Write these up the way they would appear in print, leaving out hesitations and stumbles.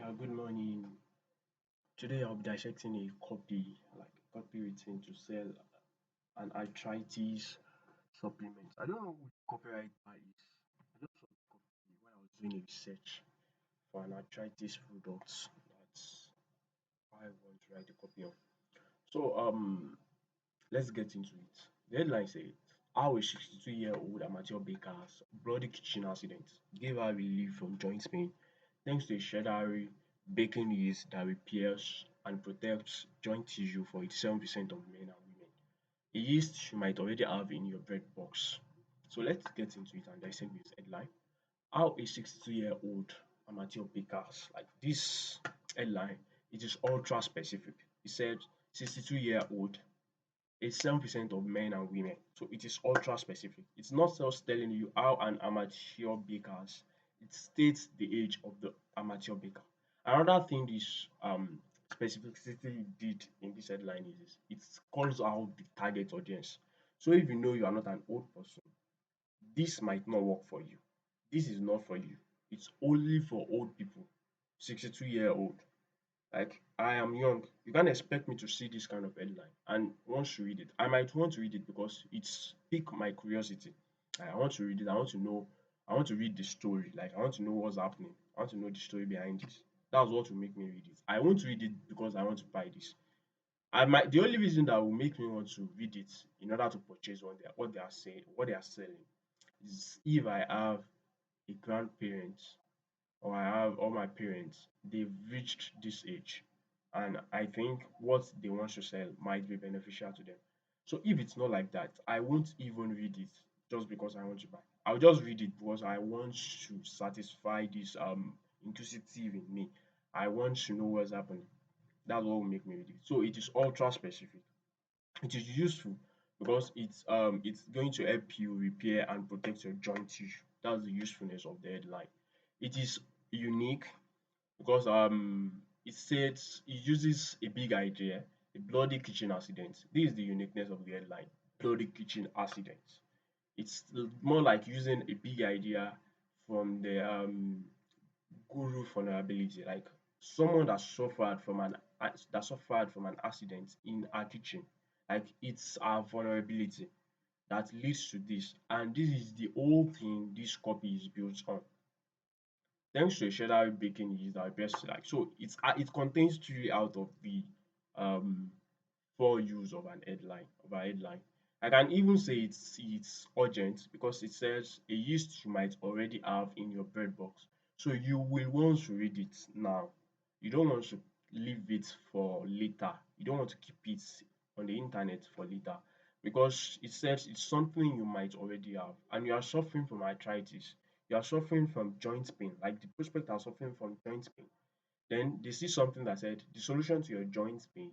Good morning. Today I'll be dissecting a copy, like a copy written to sell an arthritis supplement. I don't know who the copywriter is. I just saw the copy when I was doing a research for an arthritis product. That's why I want to write a copy on. So let's get into it. The headline says how a 62-year-old amateur baker's bloody kitchen accident gave her relief from joint pain thanks to a shadowy baking yeast that repairs and protects joint tissue for 87% of men and women. A yeast you might already have in your bread box. So let's get into it and dissect this headline. How a 62-year-old amateur bakers, like this headline, it is ultra specific. It said 62-year-old, 87% of men and women. So it is ultra specific. It's not just telling you how an amateur bakers, it states the age of the amateur baker. Another thing this specificity did in this headline is this, it calls out the target audience. So if you know you are not an old person, this might not work for you. This is not for you. It's only for old people, 62-year-old. Like I am young. You can't expect me to see this kind of headline and want to read it. I might want to read it because it's piqued my curiosity. Like, I want to read it. I want to know. I want to read the story. Like I want to know what's happening. I want to know the story behind this. That's what will make me read it. I won't read it because I want to buy this. I might. The only reason that will make me want to read it in order to purchase what they are saying, what they are selling, is if I have a grandparent or I have all my parents, they've reached this age. And I think what they want to sell might be beneficial to them. So if it's not like that, I won't even read it just because I want to buy. I'll just read it because I want to satisfy this inquisitive in me. I want to know what's happening. That's what will make me read it. So it is ultra specific. It is useful because it's going to help you repair and protect your joint tissue. That's the usefulness of the headline. It is unique because it says it uses a big idea, a bloody kitchen accident. This is the uniqueness of the headline, bloody kitchen accident. It's more like using a big idea from the guru vulnerability, like someone that suffered from an accident in our kitchen. Like it's our vulnerability that leads to this, and this is the whole thing this copy is built on. Thanks to a shadowy baking yeast that best like so it contains three out of the um four use of a headline. I can even say it's urgent because it says a yeast you might already have in your bread box. So you will want to read it now. You don't want to leave it for later. You don't want to keep it on the internet for later because it says it's something you might already have and you are suffering from arthritis. You are suffering from joint pain, like the prospect are suffering from joint pain. Then they see something that said the solution to your joint pain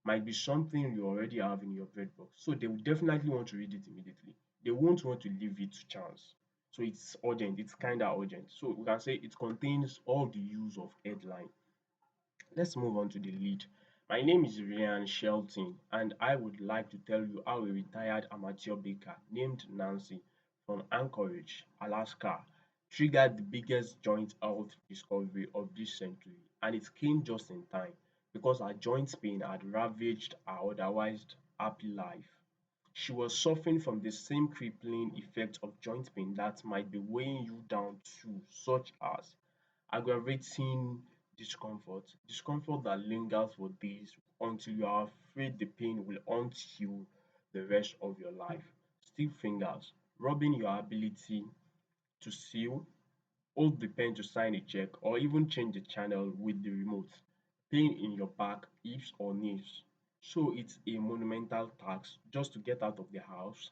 might be something you already have in your bread box. So they will definitely want to read it immediately. They won't want to leave it to chance. So it's urgent, it's kind of urgent. So we can say it contains all the use of headline. Let's move on to the lead. My name is Ryan Shelton, and I would like to tell you how a retired amateur baker named Nancy from Anchorage, Alaska, triggered the biggest joint health discovery of this century, and it came just in time because her joint pain had ravaged her otherwise happy life. She was suffering from the same crippling effects of joint pain that might be weighing you down too, such as aggravating discomfort that lingers for days until you are afraid the pain will haunt you the rest of your life. Stiff fingers, robbing your ability to seal, hold the pen to sign a check, or even change the channel with the remote. Pain in your back, hips, or knees. So it's a monumental task just to get out of the house.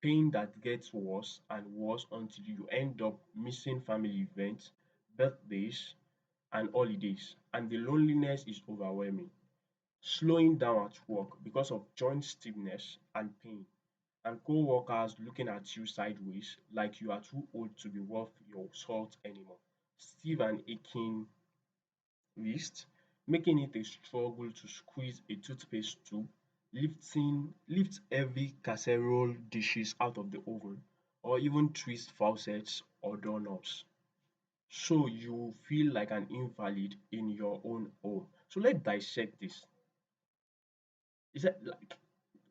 Pain that gets worse and worse until you end up missing family events, birthdays, and holidays, and the loneliness is overwhelming. Slowing down at work because of joint stiffness and pain, and co-workers looking at you sideways like you are too old to be worth your salt anymore. Stiff and aching wrist, making it a struggle to squeeze a toothpaste tube, lift heavy casserole dishes out of the oven, or even twist faucets or doorknobs. So you feel like an invalid in your own home. So let's dissect this. Is that like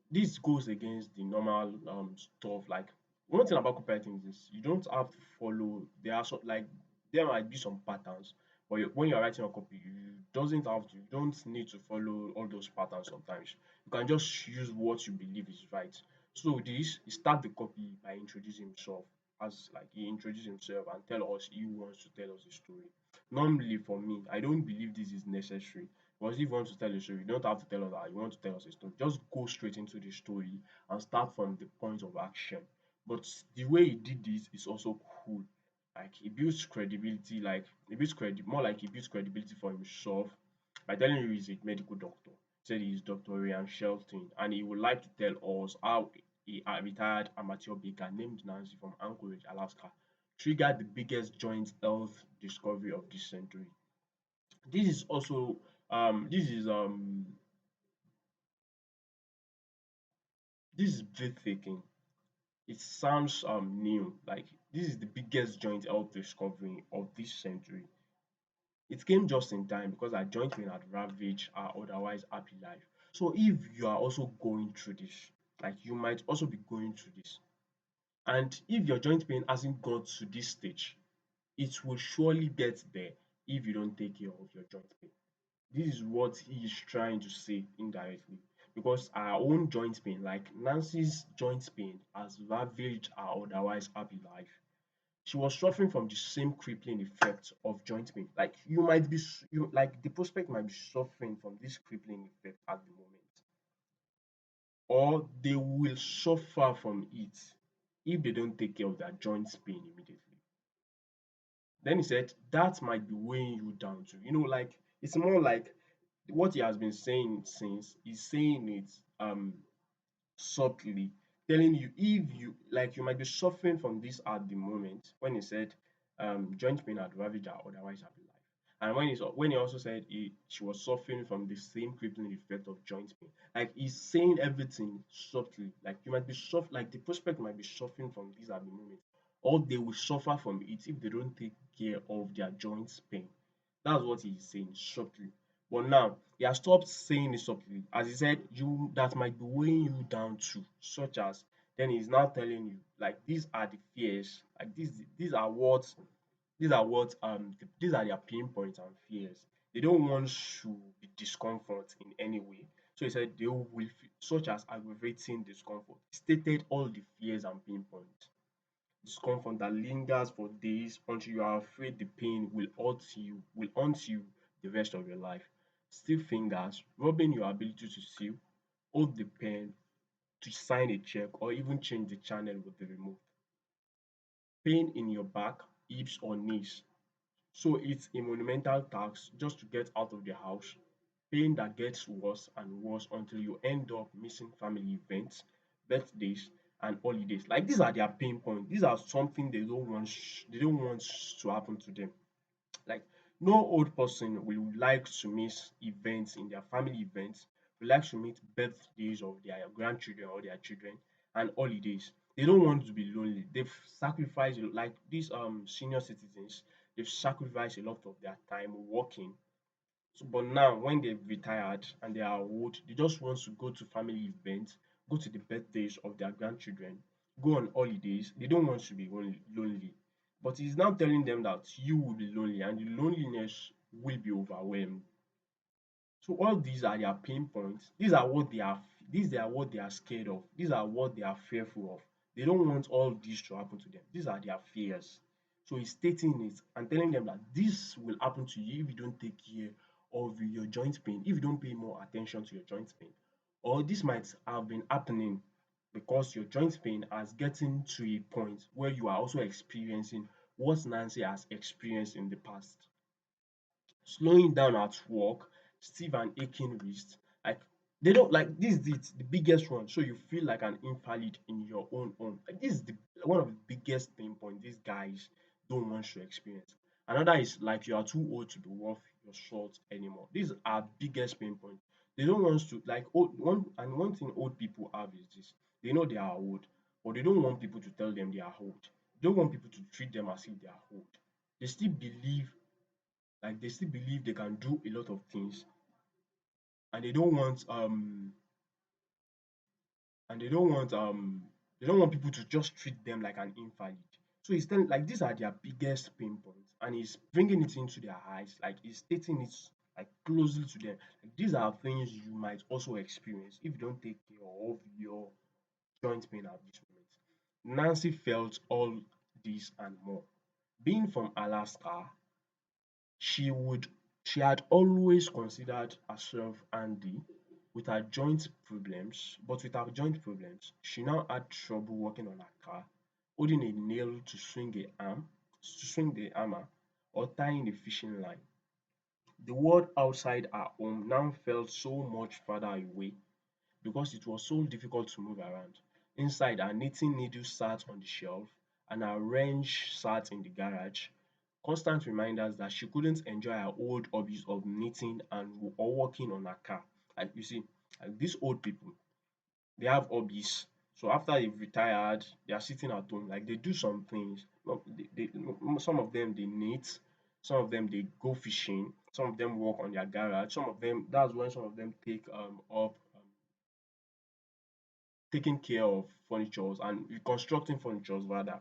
this goes against the normal stuff. Like one thing about copywriting is you don't have to follow. There are like there might be some patterns, but when you're writing a copy, you doesn't have to. You don't need to follow all those patterns. Sometimes you can just use what you believe is right. So this he start the copy by introducing himself as like he introduced himself and tell us he wants to tell us a story. Normally for me, I don't believe this is necessary because if you want to tell a story, you don't have to tell us that you want to tell us a story. Just go straight into the story and start from the point of action. But the way he did this is also cool. Like he builds credibility, like he builds more like he builds credibility for himself by telling you he's a medical doctor. He said he's Dr. Ryan Shelton and he would like to tell us how a retired amateur baker named Nancy from Anchorage, Alaska, triggered the biggest joint health discovery of this century. This is also this is this is breathtaking. It sounds new, like this is the biggest joint health discovery of this century. It came just in time because our joint pain had ravaged our otherwise happy life. So if you are also going through this, like you might also be going through this, and if your joint pain hasn't got to this stage, it will surely get there if you don't take care of your joint pain. This is what he is trying to say indirectly because our own joint pain, like Nancy's joint pain, has ravaged our otherwise happy life. She was suffering from the same crippling effects of joint pain. Like you might be, you like the prospect might be suffering from this crippling effect at the moment, or they will suffer from it if they don't take care of their joint pain immediately. Then he said that might be weighing you down too. Like it's more like what he has been saying since he's saying it subtly, telling you if you like you might be suffering from this at the moment when he said joint pain had ravaged her otherwise happy life. And when he also said she was suffering from the same crippling effect of joint pain, like he's saying everything subtly. Like you might be like the prospect might be suffering from this at the moment, or they will suffer from it if they don't take care of their joint pain. That's what he's saying subtly. But now he has stopped saying it subtly. As he said, you that might be weighing you down too, such as then he's now telling you like these are the fears, like these are their pain points and fears. They don't want to be discomfort in any way. So he said they will such as aggravating discomfort. He stated all the fears and pain points. Discomfort that lingers for days until you are afraid the pain will haunt you the rest of your life. Stiff fingers, robbing your ability to see, hold the pen, to sign a check, or even change the channel with the remote. Pain in your back, hips, or knees. So it's a monumental task just to get out of the house. Pain that gets worse and worse until you end up missing family events, birthdays, and holidays. Like these are their pain points. These are something they don't want to happen to them. Like no old person will like to miss events in their family events, will like to meet birthdays of their grandchildren or their children and holidays. They don't want to be lonely. They've sacrificed like these senior citizens, they've sacrificed a lot of their time working. So, but now when they've retired and they are old, they just want to go to family events, go to the birthdays of their grandchildren, go on holidays. They don't want to be lonely. But he's now telling them that you will be lonely and the loneliness will be overwhelmed. So all these are their pain points. These are what they are scared of. These are what they are fearful of. They don't want all this to happen to them. These are their fears. So he's stating it and telling them that this will happen to you if you don't take care of your joint pain, if you don't pay more attention to your joint pain. Or this might have been happening because your joint pain has gotten to a point where you are also experiencing what Nancy has experienced in the past. Slowing down at work, stiff and aching wrist. Like they don't like this is it, the biggest one. So you feel like an invalid in your own home. Like this is the one of the biggest pain point these guys don't want to experience. Another is like you are too old to be worth your salt anymore. These are biggest pain point. They don't want to like one thing old people have is this. They know they are old, but they don't want people to tell them they are old. They don't want people to treat them as if they are old. They still believe they still believe they can do a lot of things, and they don't want they don't want people to just treat them like an invalid. So he's telling like these are their biggest pain points, and he's bringing it into their eyes, like he's stating it like closely to them. Like, these are things you might also experience if you don't take care of your joint pain at this moment. Nancy felt all this and more. Being from Alaska, she would she had always considered herself handy but with her joint problems, she now had trouble working on her car, holding a nail to swing the hammer, or tying a fishing line. The world outside her home now felt so much farther away because it was so difficult to move around. Inside, her knitting needle sat on the shelf and her wrench sat in the garage, constant reminders that she couldn't enjoy her old hobbies of knitting and or working on her car. Like you see, like these old people, they have hobbies. So after they've retired, they are sitting at home. Like they do some things. No, some of them they knit, some of them they go fishing, some of them work on their garage. Some of them that's when some of them take up taking care of furnitures and reconstructing furnitures rather.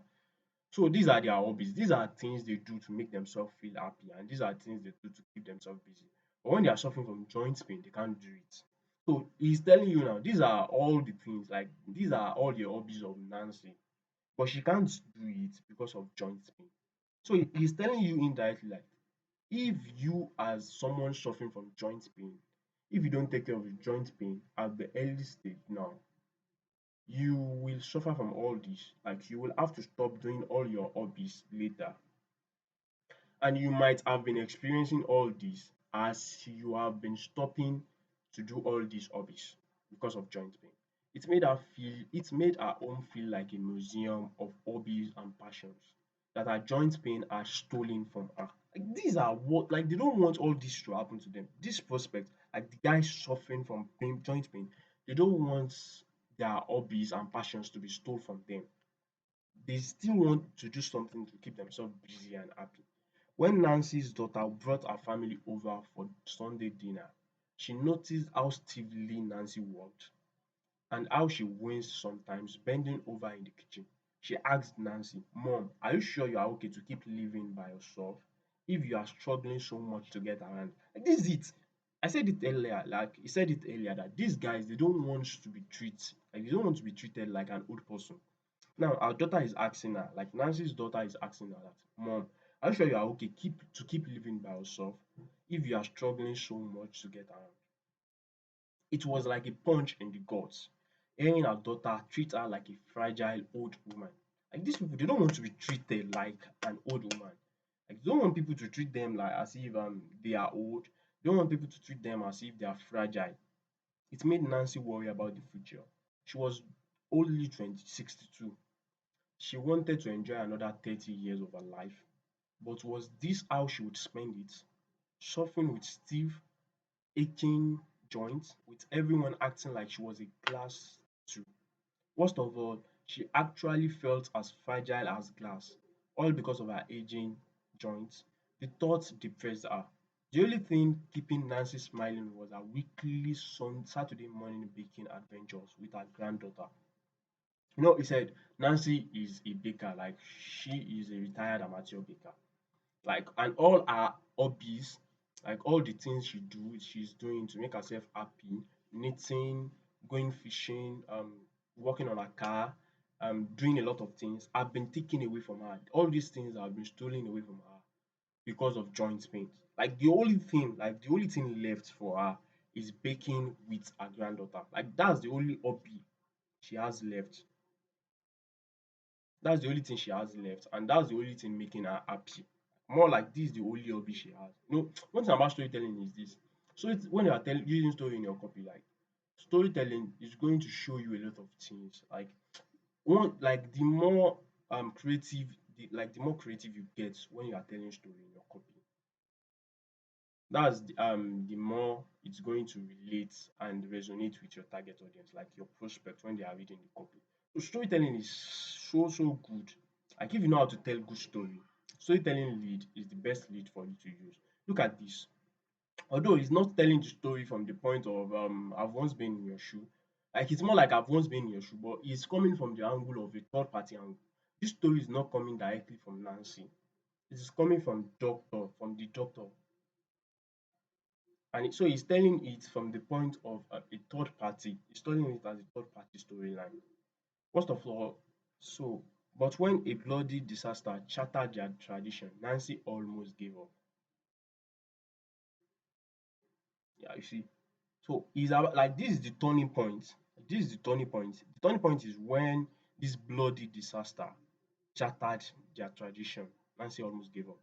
So these are their hobbies. These are things they do to make themselves feel happy, and these are things they do to keep themselves busy. But when they are suffering from joint pain, they can't do it. So he's telling you now, these are all the things, like these are all the hobbies of Nancy, but she can't do it because of joint pain. So he's telling you indirectly, like if you as someone suffering from joint pain, if you don't take care of your joint pain at the early stage now, you will suffer from all this. Like you will have to stop doing all your hobbies later. And you might have been experiencing all this as you have been stopping to do all these hobbies because of joint pain. It made her home feel like a museum of hobbies and passions that her joint pain had stolen from her. Like these are what like they don't want all this to happen to them. This prospect, like the guy suffering from joint pain, they don't want their hobbies and passions to be stolen from them. They still want to do something to keep themselves busy and happy. When Nancy's daughter brought her family over for Sunday dinner, she noticed how stiffly Nancy worked and how she winced sometimes bending over in the kitchen. She asked Nancy, Mom, are you sure you are okay to keep living by yourself if you are struggling so much to get around? Like, this is it. I said it earlier, like he said it earlier that these guys they don't want to be treated like they don't want to be treated like an old person. Now our daughter is asking her, like Nancy's daughter is asking her that, Mom, are you sure you are okay keep living by yourself if you are struggling so much to get around? It was like a punch in the guts, hearing her daughter treat her like a fragile old woman. Like these people, they don't want to be treated like an old woman. Like they don't want people to treat them like as if they are old. They don't want people to treat them as if they are fragile. It made Nancy worry about the future. She was only 62. She wanted to enjoy another 30 years of her life. But was this how she would spend it? Suffering with stiff, aching joints, with everyone acting like she was a class 2. Worst of all, she actually felt as fragile as glass, all because of her aging joints. The thought depressed her. The only thing keeping Nancy smiling was her weekly Saturday morning baking adventures with her granddaughter. You know, he said Nancy is a baker, like she is a retired amateur baker. Like and all her hobbies, like all the things she's doing to make herself happy, knitting, going fishing, working on her car, doing a lot of things have been taken away from her. All these things have been stolen away from her because of joint pain. Like the only thing left for her is baking with her granddaughter. Like that's the only hobby she has left. That's the only thing she has left, and that's the only thing making her happy. More like this is the only hobby she has. You know, one thing about storytelling is this. So it's when you are telling using story in your copy, like storytelling is going to show you a lot of things. Like the more creative the more creative you get when you are telling story in your copy, the more it's going to relate and resonate with your target audience, like your prospect when they are reading the copy. So storytelling is so good. Like if you know how to tell good story, Storytelling lead is the best lead for you to use. Look at this. Although it's not telling the story from the point of I've once been in your shoe, like it's more like I've once been in your shoe, but it's coming from the angle of a third party angle. This story is not coming directly from Nancy. It is coming from the doctor, and so he's telling it from the point of a third party. He's telling it as a third party storyline. First of all, so but when a bloody disaster shattered their tradition, Nancy almost gave up. Yeah, you see. So it's about like this is the turning point. This is the turning point. The turning point is when this bloody disaster shattered their tradition. Nancy almost gave up.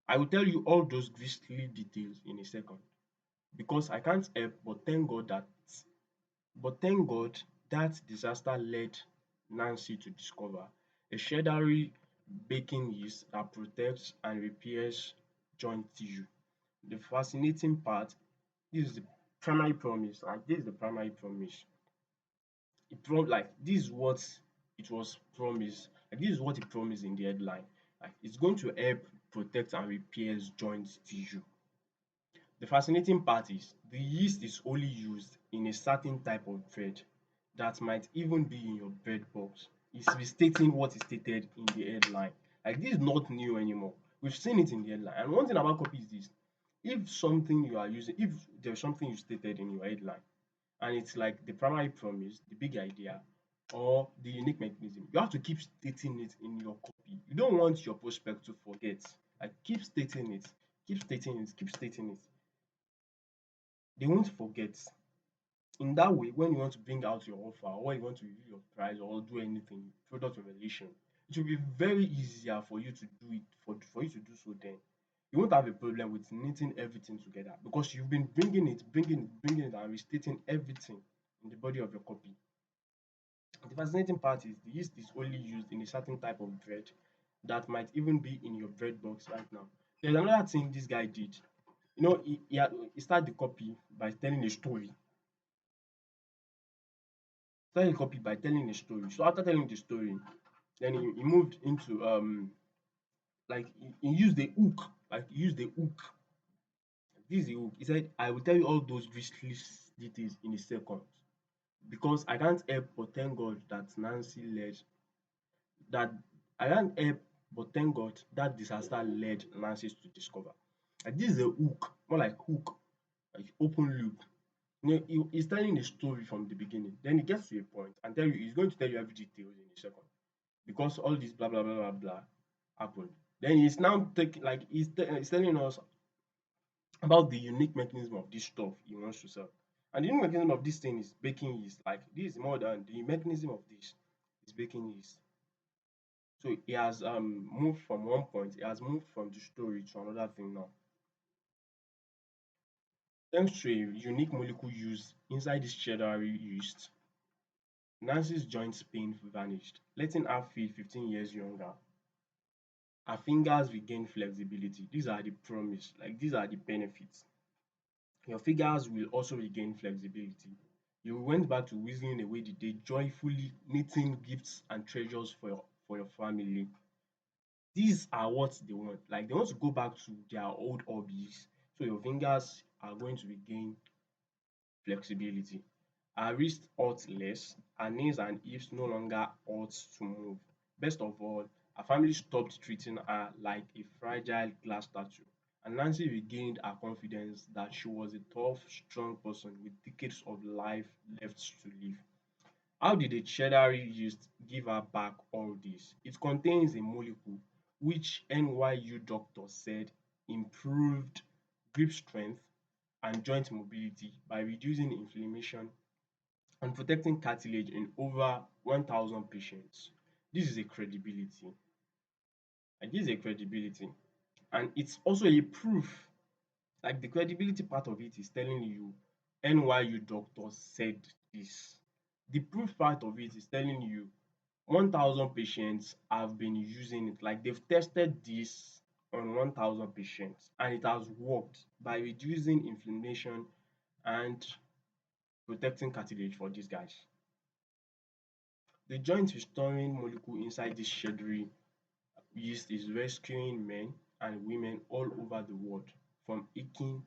I will tell you all those grisly details in a second because I can't help but thank God that disaster led Nancy to discover a sheddery baking yeast that protects and repairs joint tissue. The fascinating part, this is the primary promise, and this is the primary promise. Like this is what it was promised. Like this is what it promised in the headline. Like it's going to help protect and repairs joint tissue. The fascinating part is the yeast is only used in a certain type of bread that might even be in your bread box. It's restating what is stated in the headline. Like this is not new anymore. We've seen it in the headline. And one thing about copy is this: if something you are using, if there's something you stated in your headline and it's like the primary promise, the big idea, or the unique mechanism, you have to keep stating it in your copy. You don't want your prospect to forget. Like keep stating it, keep stating it, keep stating it. They won't forget. In that way, when you want to bring out your offer or when you want to review your price or do anything, product revelation, it will be very easier for you to do it for you to do so then. You won't have a problem with knitting everything together because you've been bringing it and restating everything in the body of your copy. The fascinating part is the yeast is only used in a certain type of bread that might even be in your bread box right now. There's another thing this guy did. You know, he started the copy by telling a story. Started the copy by telling a story. So after telling the story, then he moved into like he used the hook. Like he used the hook. This is the hook. He said, I will tell you all those grisly details in a second. Because I can't help but thank God that Nancy led that I can't help but thank God that disaster led Nancy to discover. Like this is a hook, more like hook, like open loop. You know, he's telling a story from the beginning. Then he gets to a point and he's going to tell you every detail in a second. Because all this blah blah blah blah blah happened. Then he's now taking like he's telling us about the unique mechanism of this stuff he wants to sell. And the unique mechanism of this thing is baking yeast. Like this is more than the mechanism of this is baking yeast. So he has moved from one point, he has moved from the story to another thing now. Thanks to a unique molecule used inside this cheddar yeast, Nancy's joint pain vanished, letting her feel 15 years younger. Her fingers regain flexibility. These are the promise, like these are the benefits. Your fingers will also regain flexibility. You went back to whistling away the day, joyfully knitting gifts and treasures for your family. These are what they want. Like they want to go back to their old hobbies. So your fingers are going to regain flexibility. Her wrist hurt less, her knees and hips no longer hurt to move. Best of all, her family stopped treating her like a fragile glass statue. And Nancy regained her confidence that she was a tough, strong person with decades of life left to live. How did the cheddar yeast give her back all this? It contains a molecule which NYU doctor said improved grip strength and joint mobility by reducing inflammation and protecting cartilage in over 1,000 patients. This is a credibility. And this is a credibility. And it's also a proof. Like the credibility part of it is telling you NYU doctor said this. The proof part of it is telling you 1,000 patients have been using it. Like they've tested this on 1,000 patients and it has worked by reducing inflammation and protecting cartilage for these guys. The joint restoring molecule inside this sugary yeast is rescuing men and women all over the world from aching,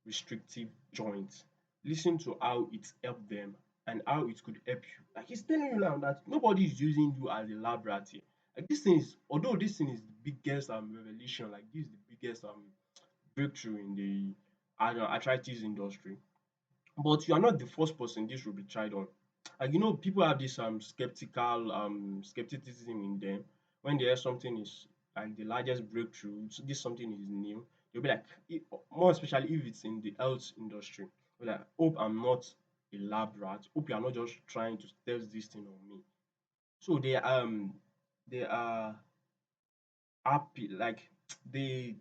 restrictive joints. Listen to how it helped them and how it could help you. Like it's telling you now that nobody is using you as a lab rat here. Like this thing is, although this thing is the biggest revelation, like this is the biggest breakthrough in the arthritis industry. But you are not the first person this will be tried on. Like people have this skeptical skepticism in them when they hear something is like the largest breakthrough, so this something is new. They'll be like, more especially if it's in the health industry. They're like, hope I'm not a lab rat. Hope you are not just trying to test this thing on me. So they are happy, like they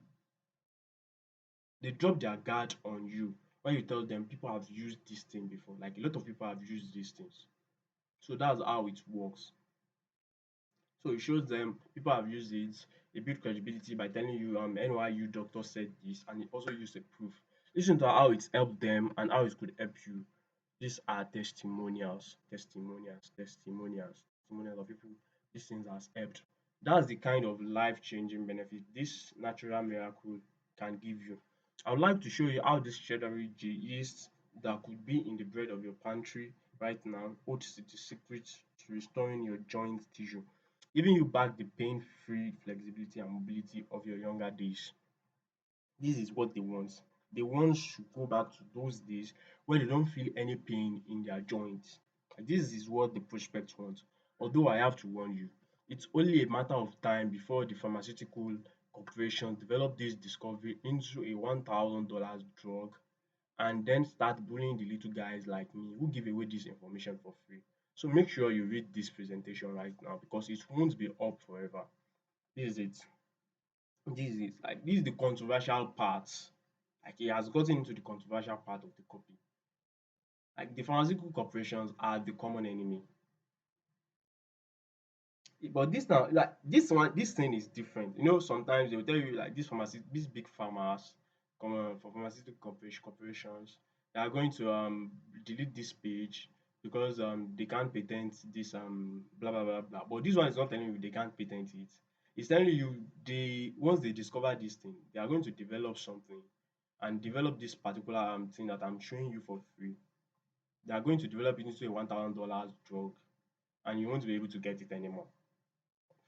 they drop their guard on you when you tell them people have used this thing before. Like a lot of people have used these things. So that's how it works. So it shows them people have used it. They build credibility by telling you NYU doctor said this, and it also used a proof. Listen to how it's helped them and how it could help you. These are testimonials of people these things has helped. That's the kind of life-changing benefit this natural miracle can give you. I would like to show you how this cheddar yeast that could be in the bread of your pantry right now holds the secret to restoring your joint tissue, giving you back the pain-free flexibility and mobility of your younger days. This is what they want. They want to go back to those days where they don't feel any pain in their joints. This is what the prospect want. Although I have to warn you, it's only a matter of time before the pharmaceutical corporation develop this discovery into a $1,000 drug and then start bullying the little guys like me who give away this information for free. So make sure you read this presentation right now because it won't be up forever. This is it. This is the controversial part. Like he has gotten into the controversial part of the copy. Like the pharmaceutical corporations are the common enemy. But this now, like this thing is different. Sometimes they will tell you like these big pharmas, for pharmaceutical corporations, they are going to delete this page because they can't patent this blah blah blah blah. But this one is not telling you they can't patent it. It's telling you they once they discover this thing, they are going to develop something and develop this particular thing that I'm showing you for free. They are going to develop it into a $1,000 drug, and you won't be able to get it anymore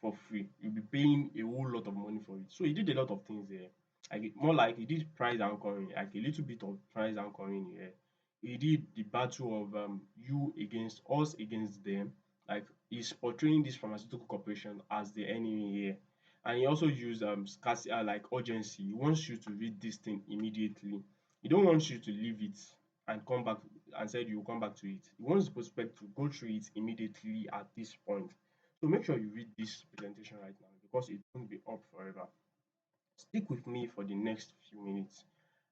for free. You'll be paying a whole lot of money for it. So he did a lot of things there. Like more like he did price anchoring, like a little bit of price anchoring here. He did the battle of you against us against them. Like he's portraying this pharmaceutical corporation as the enemy here. And he also used scarcity like urgency. He wants you to read this thing immediately. He don't want you to leave it and come back and said you'll come back to it. He wants the prospect to go through it immediately at this point. So make sure you read this presentation right now because it won't be up forever. Stick with me for the next few minutes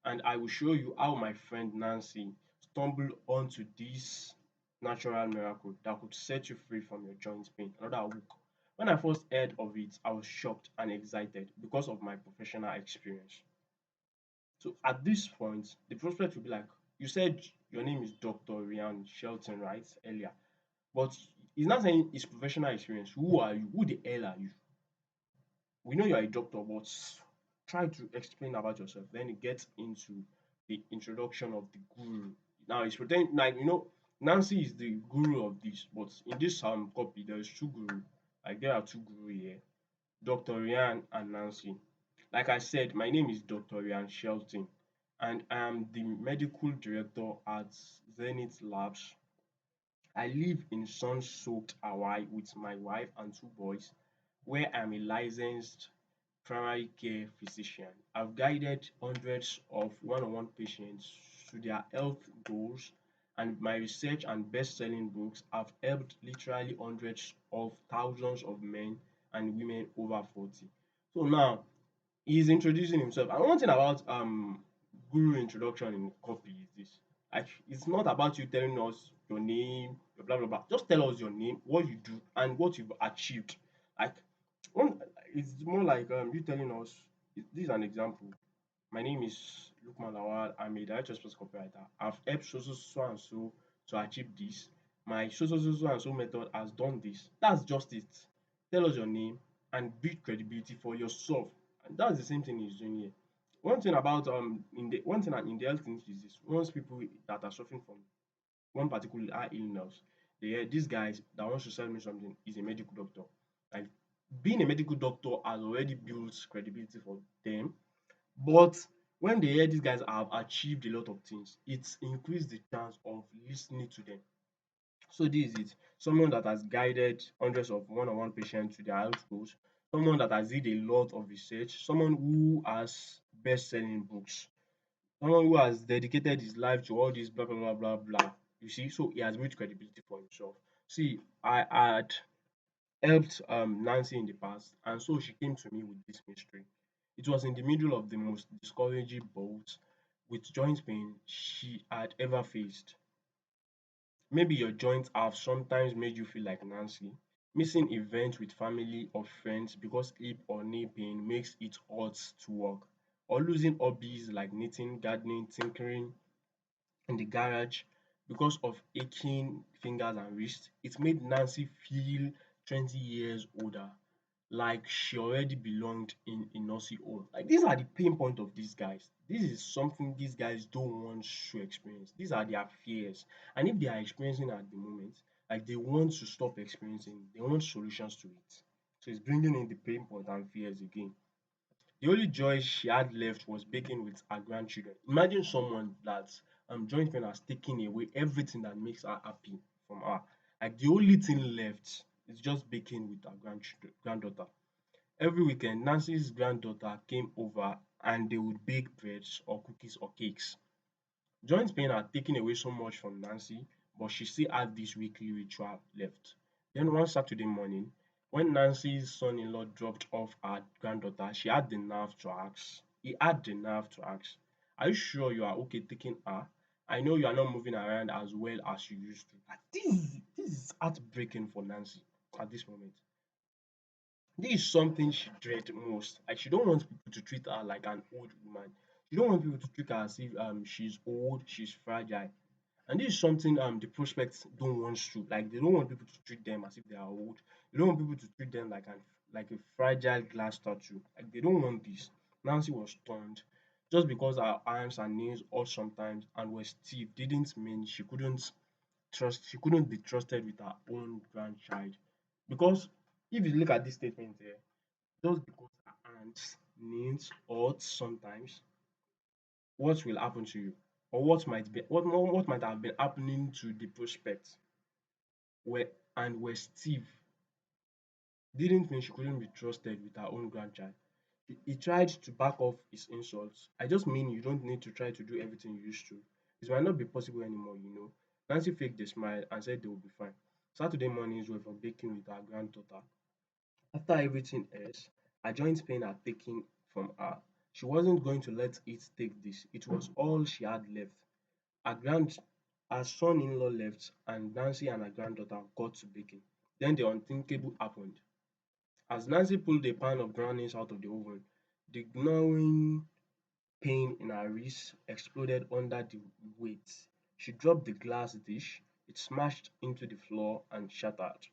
and I will show you how my friend Nancy stumbled onto this natural miracle that could set you free from your joint pain. Another hook. When I first heard of it, I was shocked and excited because of my professional experience. So at this point, the prospect will be like, you said your name is Dr. Ryan Shelton, right? Earlier. But he's not saying his professional experience. Who are you? Who the hell are you? We know you're a doctor, but try to explain about yourself. Then it gets into the introduction of the guru. Now it's pretend like Nancy is the guru of this, but in this copy there's two guru. Like there are two guru here, Dr. Ryan and Nancy. Like I said, my name is Dr. Ryan Shelton, and I am the medical director at Zenith Labs. I live in sun-soaked Hawaii with my wife and two boys, where I'm a licensed primary care physician. I've guided hundreds of one-on-one patients to their health goals, and my research and best-selling books have helped literally hundreds of thousands of men and women over 40. So now he's introducing himself. And one thing about guru introduction in copy is this. Like it's not about you telling us your name, your blah blah blah. Just tell us your name, what you do, and what you've achieved. Like one, it's more like you telling us. This is an example. My name is Lukman Lawal. I'm a director sports copywriter. I've helped so and so to achieve this. My so and so method has done this. That's just it. Tell us your name, and build credibility for yourself. And that's the same thing he's doing here. One thing about in the health industry is this: once people that are suffering from one particular illness, they hear this guy that wants to sell me something is a medical doctor. Like, being a medical doctor has already built credibility for them. But when they hear these guys have achieved a lot of things, it's increased the chance of listening to them. So this is it. Someone that has guided hundreds of one-on-one patients to their health goals, someone that has did a lot of research, someone who has best-selling books, someone who has dedicated his life to all this blah blah blah blah blah. You see, so he has built credibility for himself. See, I had helped Nancy in the past, and so she came to me with this mystery. It was in the middle of the most discouraging bout with joint pain she had ever faced. Maybe your joints have sometimes made you feel like Nancy. Missing events with family or friends because hip or knee pain makes it hard to work. Or losing hobbies like knitting, gardening, tinkering in the garage because of aching fingers and wrists. It made Nancy feel 20 years older, like she already belonged in a nursing home. Like, these are the pain point of these guys. This is something these guys don't want to experience. These are their fears. And if they are experiencing at the moment, like, they want to stop experiencing, they want solutions to it. So it's bringing in the pain point and fears again. The only joy she had left was baking with her grandchildren. Imagine someone that joint pain has taken away everything that makes her happy from her. Like, the only thing left is just baking with her granddaughter. Every weekend, Nancy's granddaughter came over and they would bake breads or cookies or cakes. Joint pain had taken away so much from Nancy, but she still had this weekly ritual left. Then one Saturday morning, when Nancy's son-in-law dropped off her granddaughter, she had the nerve to ask. He had the nerve to ask, "Are you sure you are okay taking her? I know you are not moving around as well as you used to." Like, this is heartbreaking for Nancy at this moment. This is something she dread most. Like, she don't want people to treat her like an old woman. She don't want people to treat her as if she's old, she's fragile. And this is something the prospects don't want to. Like, they don't want people to treat them as if they are old. They don't want people to treat them like a fragile glass statue. Like, they don't want this. Nancy was stunned. Just because her arms and knees hurt sometimes and were stiff didn't mean she couldn't be trusted with her own grandchild. Because if you look at this statement here, just because her hands, knees hurt sometimes, what will happen to you? Or what might have been happening to the prospect were and were stiff didn't mean she couldn't be trusted with her own grandchild. He tried to back off his insults. "I just mean you don't need to try to do everything you used to. It might not be possible anymore, you know." Nancy faked a smile and said they would be fine. Saturday mornings were for baking with her granddaughter. After everything else, her joint pain had taken from her. She wasn't going to let it take this. It was all she had left. Her grand her son-in-law left and Nancy and her granddaughter got to baking. Then the unthinkable happened. As Nancy pulled a pan of brownies out of the oven, the gnawing pain in her wrist exploded under the weight. She dropped the glass dish. It smashed into the floor and shattered.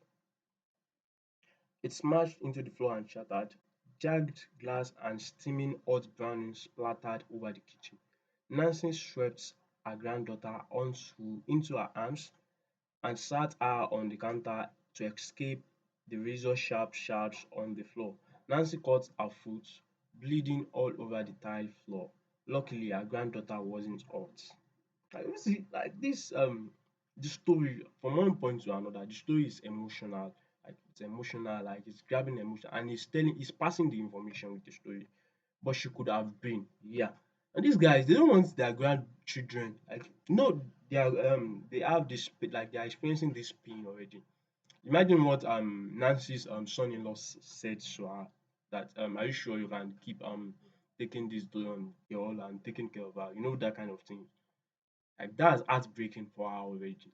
It smashed into the floor and shattered. Jagged glass and steaming hot brownies splattered over the kitchen. Nancy swept her granddaughter into her arms and sat her on the counter to escape the razor-sharp shards on the floor. Nancy cut her foot, bleeding all over the tile floor. Luckily, her granddaughter wasn't hurt. Like, you see, like this, the story from one point to another, the story is emotional. Like, it's emotional, like it's grabbing emotion, and it's passing the information with the story. But she could have been, yeah. And these guys, they don't want their grandchildren, like, no, they have this like they are experiencing this pain already. Imagine what Nancy's son-in-law said to her, that are you sure you can keep taking this girl and taking care of her, you know, that kind of thing. Like, that's heartbreaking for her already.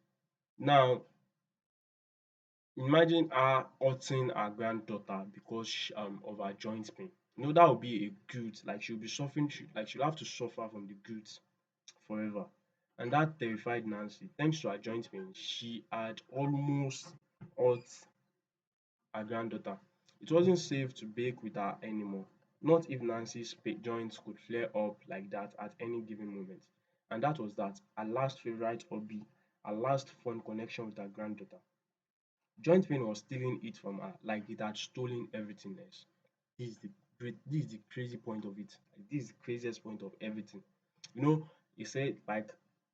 Now, imagine her hurting her granddaughter because of her joint pain. You know, that would be a guilt. Like, she'll be suffering, like she'll have to suffer from the guilt forever. And that terrified Nancy. Thanks to her joint pain, she had almost hurt her granddaughter. It wasn't safe to bake with her anymore, not if Nancy's joints could flare up like that at any given moment. And that was that, her last favorite hobby, her last fun connection with her granddaughter. Joint pain was stealing it from her like it had stolen everything else. This is the crazy point of it. Like, this is the craziest point of everything. You know, he said like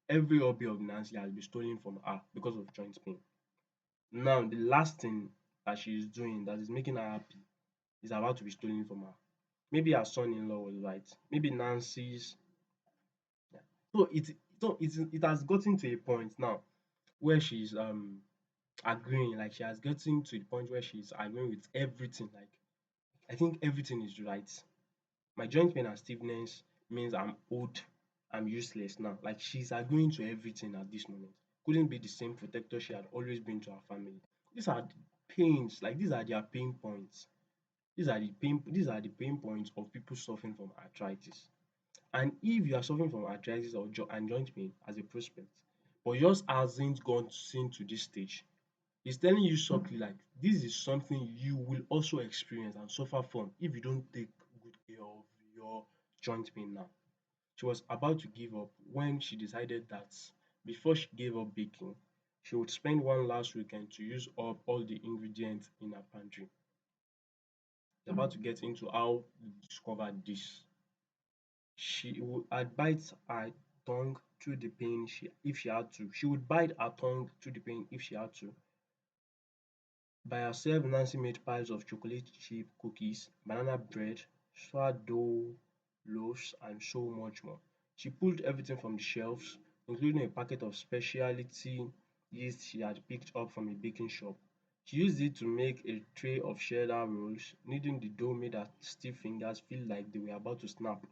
every hobby of Nancy has been stolen from her because of joint pain. Now the last thing that she is doing that is making her happy is about to be stolen from her. Maybe her son-in-law was right. Maybe Nancy's. So it has gotten to a point now where she's agreeing, like she has gotten to the point where she's agreeing with everything. Like I think everything is right. My joint pain and stiffness means I'm old, I'm useless now. Like she's agreeing to everything at this moment. Couldn't be the same protector she had always been to her family. These are the pains, like these are their pain points. These are the pain points of people suffering from arthritis. And if you are suffering from arthritis or and joint pain as a prospect, but yours hasn't gone seen to this stage, it's telling you subtly like this is something you will also experience and suffer from if you don't take good care of your joint pain now. She was about to give up when she decided that before she gave up baking, she would spend one last weekend to use up all the ingredients in her pantry. She's about to get into how we discovered this. She would bite her tongue through the pain if she had to. She would bite her tongue through the pain if she had to. By herself, Nancy made piles of chocolate chip cookies, banana bread, sourdough loaves, and so much more. She pulled everything from the shelves, including a packet of specialty yeast she had picked up from a baking shop. She used it to make a tray of cheddar rolls. Kneading the dough made her stiff fingers feel like they were about to snap.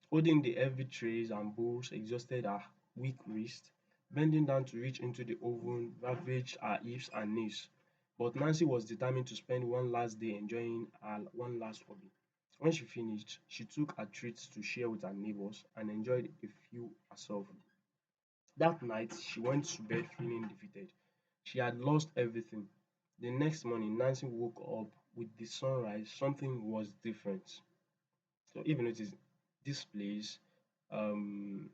Holding the heavy trays and bowls exhausted her weak wrists. Bending down to reach into the oven ravaged her hips and knees. But Nancy was determined to spend one last day enjoying her one last hobby. When she finished, she took her treats to share with her neighbors and enjoyed a few herself. That night, she went to bed feeling defeated. She had lost everything. The next morning, Nancy woke up with the sunrise. Something was different. So if you notice, this place, um,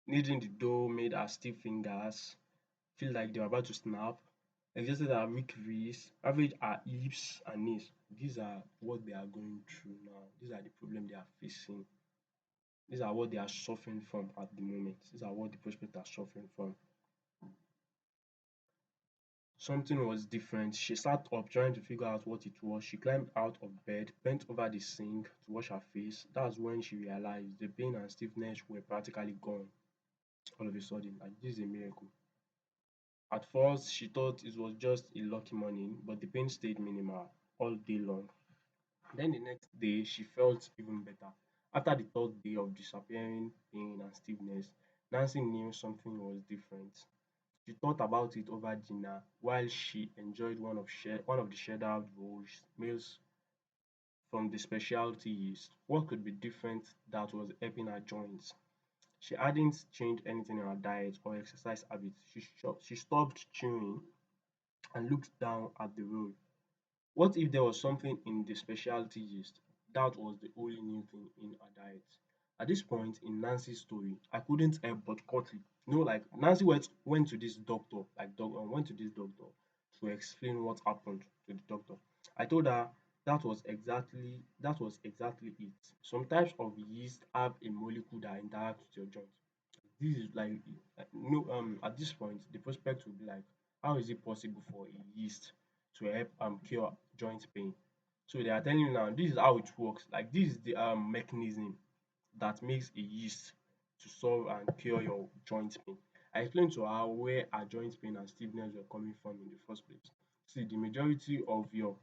kneading the dough made her stiff fingers feel like they were about to snap, exhausted her weak wrists, ravaged her hips and knees. These are what they are going through now. These are the problems they are facing. These are what they are suffering from at the moment. These are what the prospects are suffering from. Something was different. She sat up trying to figure out what it was. She climbed out of bed, bent over the sink to wash her face. That's when she realized the pain and stiffness were practically gone all of a sudden. Like, this is a miracle. At first, she thought it was just a lucky morning, but the pain stayed minimal all day long. Then the next day, she felt even better. After the third day of disappearing pain and stiffness, Nancy knew something was different. She thought about it over dinner while she enjoyed one of the cheddar rolls meals from the specialty yeast. What could be different that was helping her joints? She hadn't changed anything in her diet or exercise habits. She stopped chewing and looked down at the roll. What if there was something in the specialty yeast that was the only new thing in her diet? At this point in Nancy's story, I couldn't help but cut it. You know, like Nancy went to this doctor, went to this doctor to explain what happened to the doctor. I told her that was exactly it. Some types of yeast have a molecule that interacts with your joint. This is like no at this point the prospect will be like, how is it possible for a yeast to help cure joint pain? So they are telling you now this is how it works. Like this is the mechanism that makes a yeast to solve and cure your joint pain. I explained to her where her joint pain and stiffness were coming from in the first place. See, the majority of your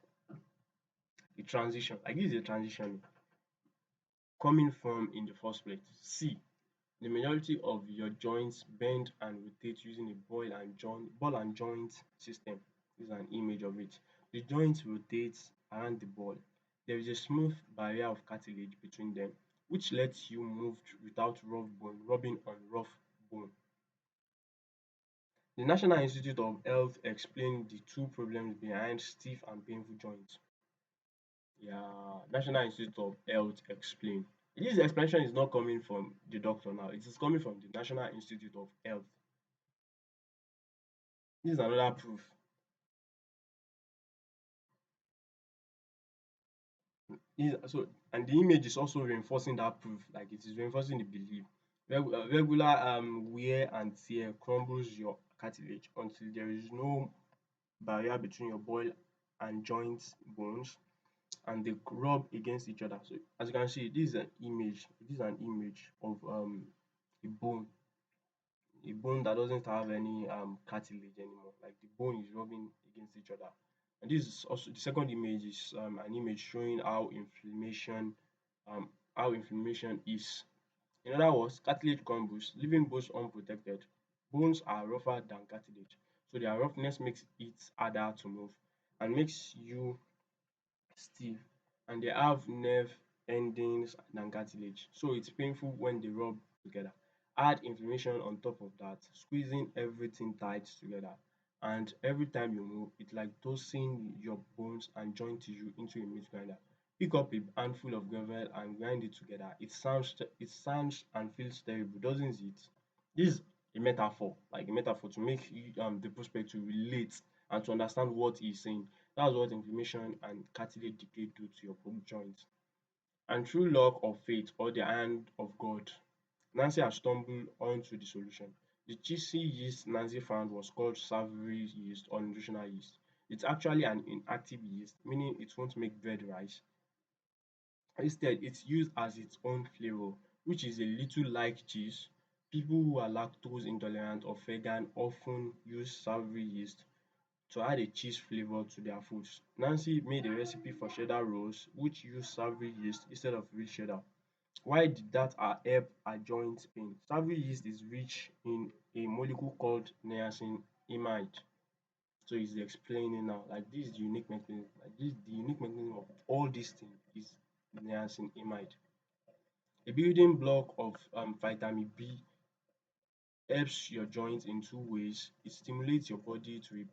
the transition, like this is a transition coming from in the first place. See, the majority of your joints bend and rotate using a ball and joint system. This is an image of it. The joint rotates around the ball. There is a smooth barrier of cartilage between them, which lets you move without rubbing on rough bone. The National Institute of Health explained the two problems behind stiff and painful joints. Yeah, National Institute of Health explain. This explanation is not coming from the doctor now. It is coming from the National Institute of Health. This is another proof. And the image is also reinforcing that proof. Like it is reinforcing the belief. Regular wear and tear crumbles your cartilage until there is no barrier between your bone and joint bones, and they rub against each other. So as you can see, this is an image. This is an image of a bone, a bone that doesn't have any cartilage anymore. Like the bone is rubbing against each other. And this is also the second image is an image showing how inflammation is. In other words, cartilage crumbles, leaving bones unprotected. Bones are rougher than cartilage, so their roughness makes it harder to move and makes you stiff, and they have nerve endings than cartilage, so it's painful when they rub together. Add inflammation on top of that, squeezing everything tight together, and every time you move, it's like tossing your bones and joint tissue into a meat grinder. Pick up a handful of gravel and grind it together. It sounds and feels terrible, doesn't it? This is a metaphor, like a metaphor to make the prospect to relate and to understand what he's saying. That's what inflammation and cartilage decay do to your bone joints. And through luck or fate or the hand of God, Nancy has stumbled onto the solution. The cheesy yeast Nancy found was called savory yeast or nutritional yeast. It's actually an inactive yeast, meaning it won't make bread rise. Instead, it's used as its own flavor, which is a little like cheese. People who are lactose intolerant or vegan often use savory yeast to add a cheese flavor to their foods. Nancy made a recipe for cheddar rolls which used savory yeast instead of real cheddar. Why did that help her joint pain? Savory yeast is rich in a molecule called niacinamide. So he's explaining now, like this is the unique mechanism, like this the unique mechanism of all these things is niacinamide. A building block of vitamin B helps your joints in two ways. It stimulates your body to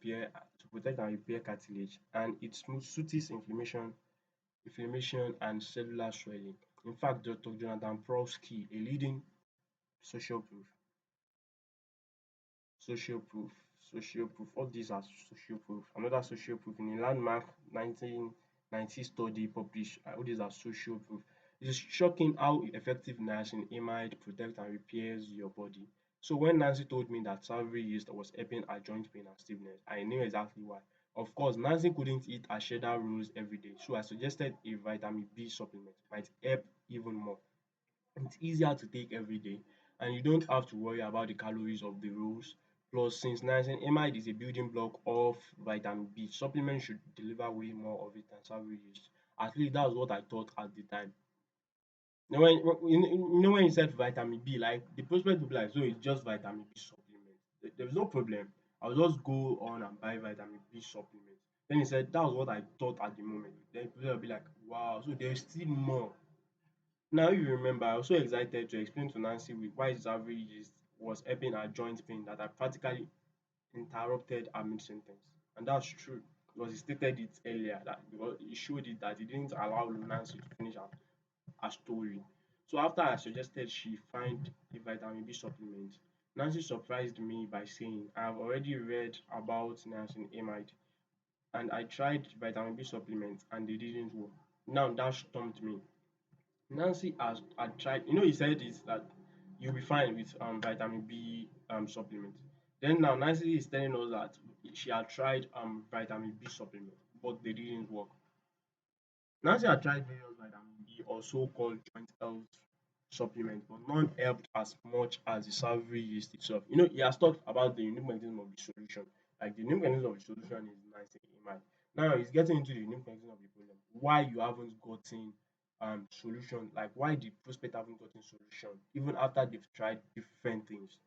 protect and repair cartilage, and it soothes inflammation and cellular swelling. In fact, Dr. Jonathan Prowski, a leading social proof social proof social proof, all these are social proof. Another social proof in a landmark 1990 study published, all these are social proof. It is shocking how effective niacinamide protects and repairs your body. So when Nancy told me that savory yeast was helping her joint pain and stiffness, I knew exactly why. Of course, Nancy couldn't eat her cheddar rolls every day, so I suggested a vitamin B supplement might help even more. It's easier to take every day, and you don't have to worry about the calories of the rolls. Plus, since niacinamide is a building block of vitamin B, supplements should deliver way more of it than savory yeast. At least that's what I thought at the time. Now, when you said vitamin B, like the prospect will be like, so it's just vitamin B supplement. There's no problem. I'll just go on and buy vitamin B supplement. Then he said that was what I thought at the moment. Then people will be like, wow, so there's still more. Now you remember, I was so excited to explain to Nancy why Xavier yeast was helping her joint pain that I practically interrupted her mid sentence. And that's true because he stated it earlier that because he showed it that he didn't allow Nancy to finish her story. So after I suggested she find a vitamin B supplement, Nancy surprised me by saying, I have already read about niacinamide and I tried vitamin B supplements and they didn't work. Now that stumped me. Nancy has had tried, he said is that you'll be fine with vitamin B supplement. Then now Nancy is telling us that she had tried vitamin B supplement, but they didn't work. Nancy had tried various vitamin B or so-called joint health supplements, but none helped as much as the savory yeast itself. He has talked about the unique mechanism of the solution. Like the unique mechanism of the solution is niacinamide. Now he's getting into the unique mechanism of the problem. Why you haven't gotten solution, like why the prospect haven't gotten solution even after they've tried different things.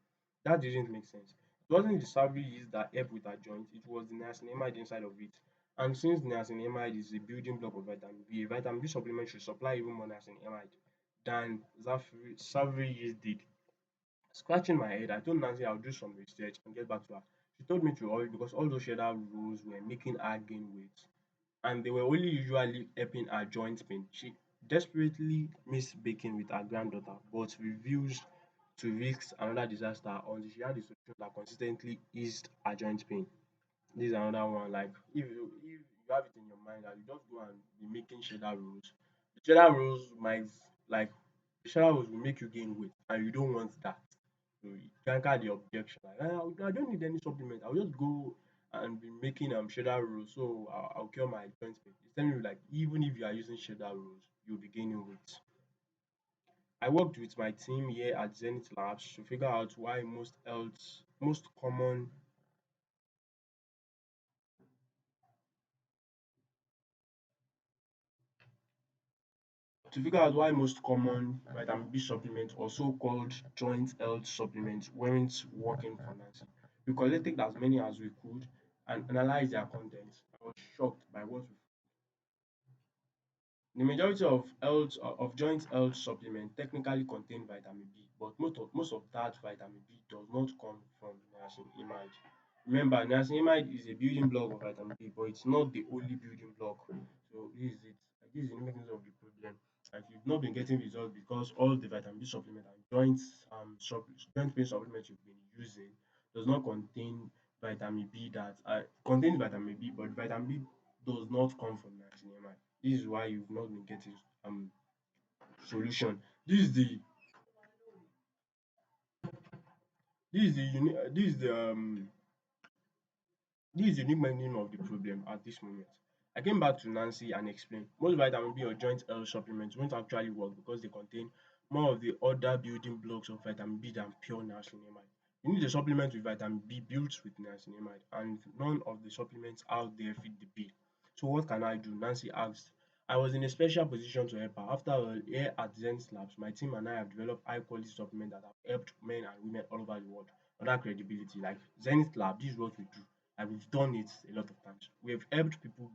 That didn't make sense. It wasn't the savory yeast that helped with her joint, it was the niacinamide inside of it. And since niacinamide is a building block of vitamin B, a vitamin B supplement should supply even more niacinamide than savory yeast did. Scratching my head, I told Nancy I'll do some research and get back to her. She told me to hurry because all those cheddar rolls were making her gain weight. and they were only usually helping her joint pain. She desperately missed baking with her granddaughter, but refused to risk another disaster until she had a solution that consistently eased her joint pain. This is another one. Like if you have it in your mind that you just go and be making cheddar rolls, the cheddar rolls might like the cheddar rolls will make you gain weight, and you don't want that. So you canker the objection. Like, I don't need any supplement. I'll just go and be making cheddar rolls, so I'll cure my joint pain. It's telling you like even if you are using cheddar rolls, you'll be gaining weight. I worked with my team here at Zenith Labs to figure out why most common most common vitamin B supplements or so-called joint health supplements weren't working for Nancy. We collected as many as we could and analyzed their contents. I was shocked by what we The majority of joint health supplements technically contain vitamin B, but most of that vitamin B does not come from niacinamide. Remember, niacinamide is a building block of vitamin B, but it's not the only building block. So this is it. Like, this is the mechanism of the problem. Like you've not been getting results because all the vitamin B supplement and joint pain supplements you've been using does not contain vitamin B that contains vitamin B, but vitamin B does not come from niacinamide. This is why you've not been getting solution. This is the uni- this is the um this is the unique meaning of the problem at this moment. I came back to Nancy and explained most vitamin B or joint health supplements won't actually work because they contain more of the other building blocks of vitamin B than pure niacinamide. You need a supplement with vitamin B built with niacinamide, and none of the supplements out there fit the bill. So what can I do? Nancy asked. I was in a special position to help her. After all, here at Zenith Labs, my team and I have developed high quality supplements that have helped men and women all over the world. Under credibility, like Zenith Lab, this is what we do. And we've done it a lot of times. We've helped people